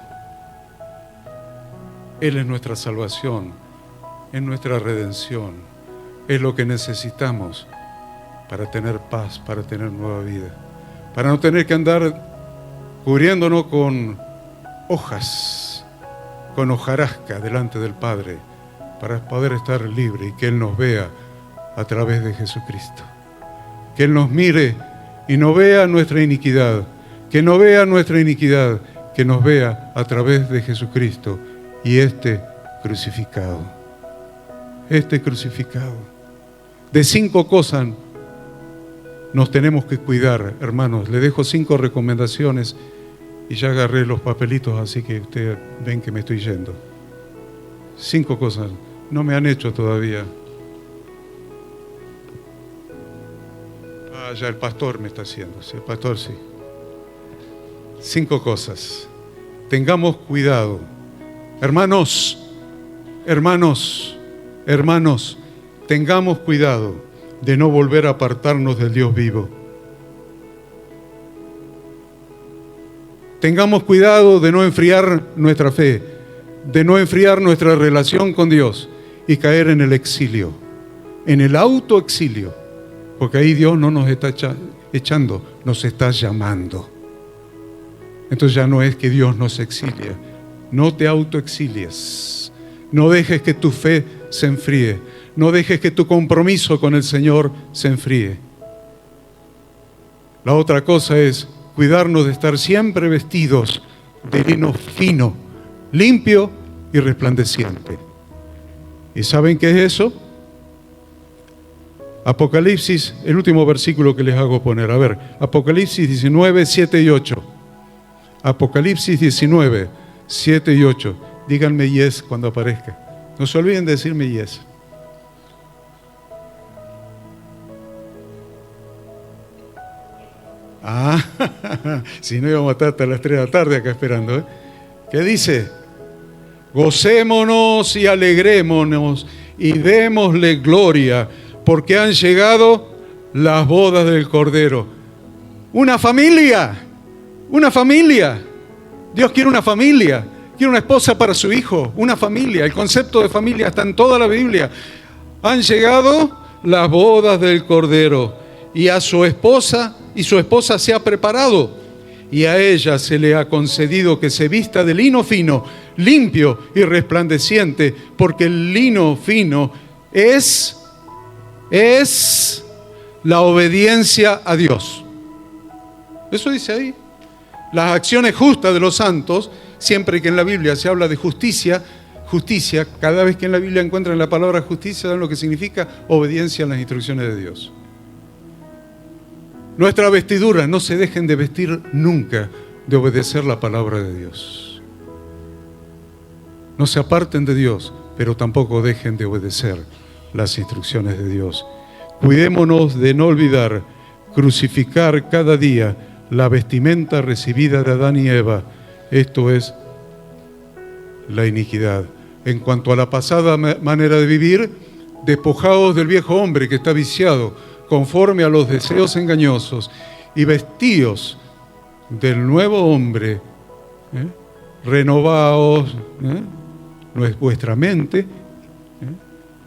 Él es nuestra salvación, es nuestra redención, es lo que necesitamos para tener paz, para tener nueva vida, para no tener que andar cubriéndonos con hojas, con hojarasca delante del Padre, para poder estar libre y que Él nos vea a través de Jesucristo. Que Él nos mire y no vea nuestra iniquidad, que no vea nuestra iniquidad, que nos vea a través de Jesucristo. Y crucificado, crucificado. De 5 cosas nos tenemos que cuidar, hermanos. Le dejo 5 recomendaciones y ya agarré los papelitos, así que ustedes ven que me estoy yendo. 5 cosas, no me han hecho todavía. Ya el pastor me está haciendo, sí, el pastor sí. 5 cosas. Tengamos cuidado. Hermanos, tengamos cuidado de no volver a apartarnos del Dios vivo. Tengamos cuidado de no enfriar nuestra fe, de no enfriar nuestra relación con Dios y caer en el exilio, en el autoexilio, porque ahí Dios no nos está echando, nos está llamando. Entonces ya no es que Dios nos exilia. No te autoexilies, no dejes que tu fe se enfríe, no dejes que tu compromiso con el Señor se enfríe. La otra cosa es cuidarnos de estar siempre vestidos de lino fino, limpio y resplandeciente. ¿Y saben qué es eso? Apocalipsis, el último versículo que les hago poner. A ver, Apocalipsis 19, 7 y 8. Apocalipsis 19, 7 y 8. Díganme yes cuando aparezca. No se olviden de decirme yes. Si no íbamos a estar hasta las 3 de la tarde acá esperando, ¿eh? ¿Qué dice? Gocémonos y alegrémonos y démosle gloria, porque han llegado las bodas del Cordero. Una familia. Dios quiere una familia, quiere una esposa para su hijo, una familia. El concepto de familia está en toda la Biblia. Han llegado las bodas del Cordero y a su esposa, y su esposa se ha preparado. Y a ella se le ha concedido que se vista de lino fino, limpio y resplandeciente, porque el lino fino es la obediencia a Dios. Eso dice ahí. Las acciones justas de los santos, siempre que en la Biblia se habla de justicia, cada vez que en la Biblia encuentran la palabra justicia, saben lo que significa obediencia a las instrucciones de Dios. Nuestra vestidura, no se dejen de vestir nunca de obedecer la palabra de Dios. No se aparten de Dios, pero tampoco dejen de obedecer las instrucciones de Dios. Cuidémonos de no olvidar crucificar cada día la vestimenta recibida de Adán y Eva. Esto es la iniquidad. En cuanto a la pasada manera de vivir, despojaos del viejo hombre que está viciado conforme a los deseos engañosos, y vestíos del nuevo hombre, renovaos vuestra mente,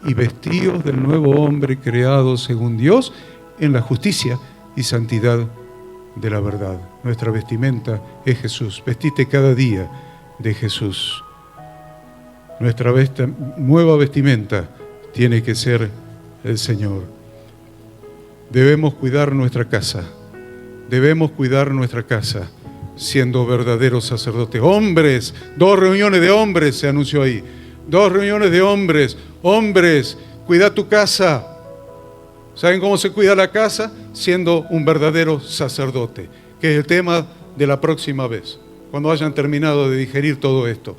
y vestíos del nuevo hombre creado según Dios en la justicia y santidad de la verdad. Nuestra vestimenta es Jesús. Vestite cada día de Jesús. Nuestra nueva vestimenta tiene que ser el Señor. Debemos cuidar nuestra casa. Debemos cuidar nuestra casa siendo verdaderos sacerdotes. Hombres, 2 reuniones de hombres se anunció ahí. 2 reuniones de hombres. Hombres, cuida tu casa. ¿Saben cómo se cuida la casa? Siendo un verdadero sacerdote, que es el tema de la próxima vez, cuando hayan terminado de digerir todo esto.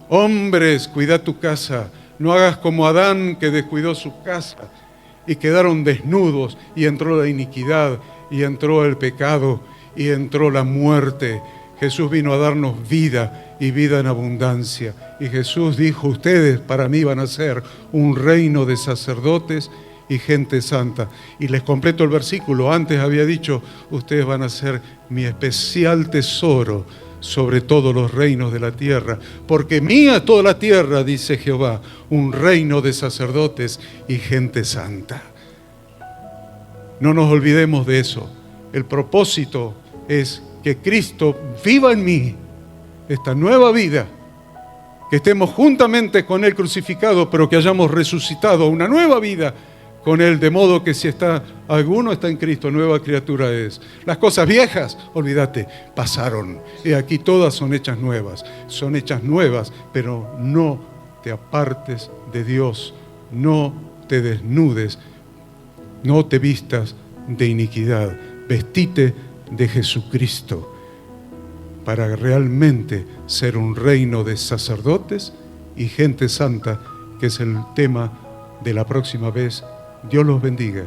Hombres, cuida tu casa. No hagas como Adán, que descuidó su casa y quedaron desnudos, y entró la iniquidad, y entró el pecado, y entró la muerte. Jesús vino a darnos vida, y vida en abundancia. Y Jesús dijo: ustedes para mí van a ser un reino de sacerdotes y gente santa. Y les completo el versículo. Antes había dicho: ustedes van a ser mi especial tesoro sobre todos los reinos de la tierra, porque mía toda la tierra, dice Jehová, un reino de sacerdotes y gente santa. No nos olvidemos de eso. El propósito es que Cristo viva en mí esta nueva vida, que estemos juntamente con Él crucificado, pero que hayamos resucitado a una nueva vida con Él, de modo que si alguno está en Cristo, nueva criatura es. Las cosas viejas, olvídate, pasaron. Y aquí todas son hechas nuevas. Son hechas nuevas, pero no te apartes de Dios. No te desnudes. No te vistas de iniquidad. Vestite de Jesucristo para realmente ser un reino de sacerdotes y gente santa, que es el tema de la próxima vez. Dios los bendiga.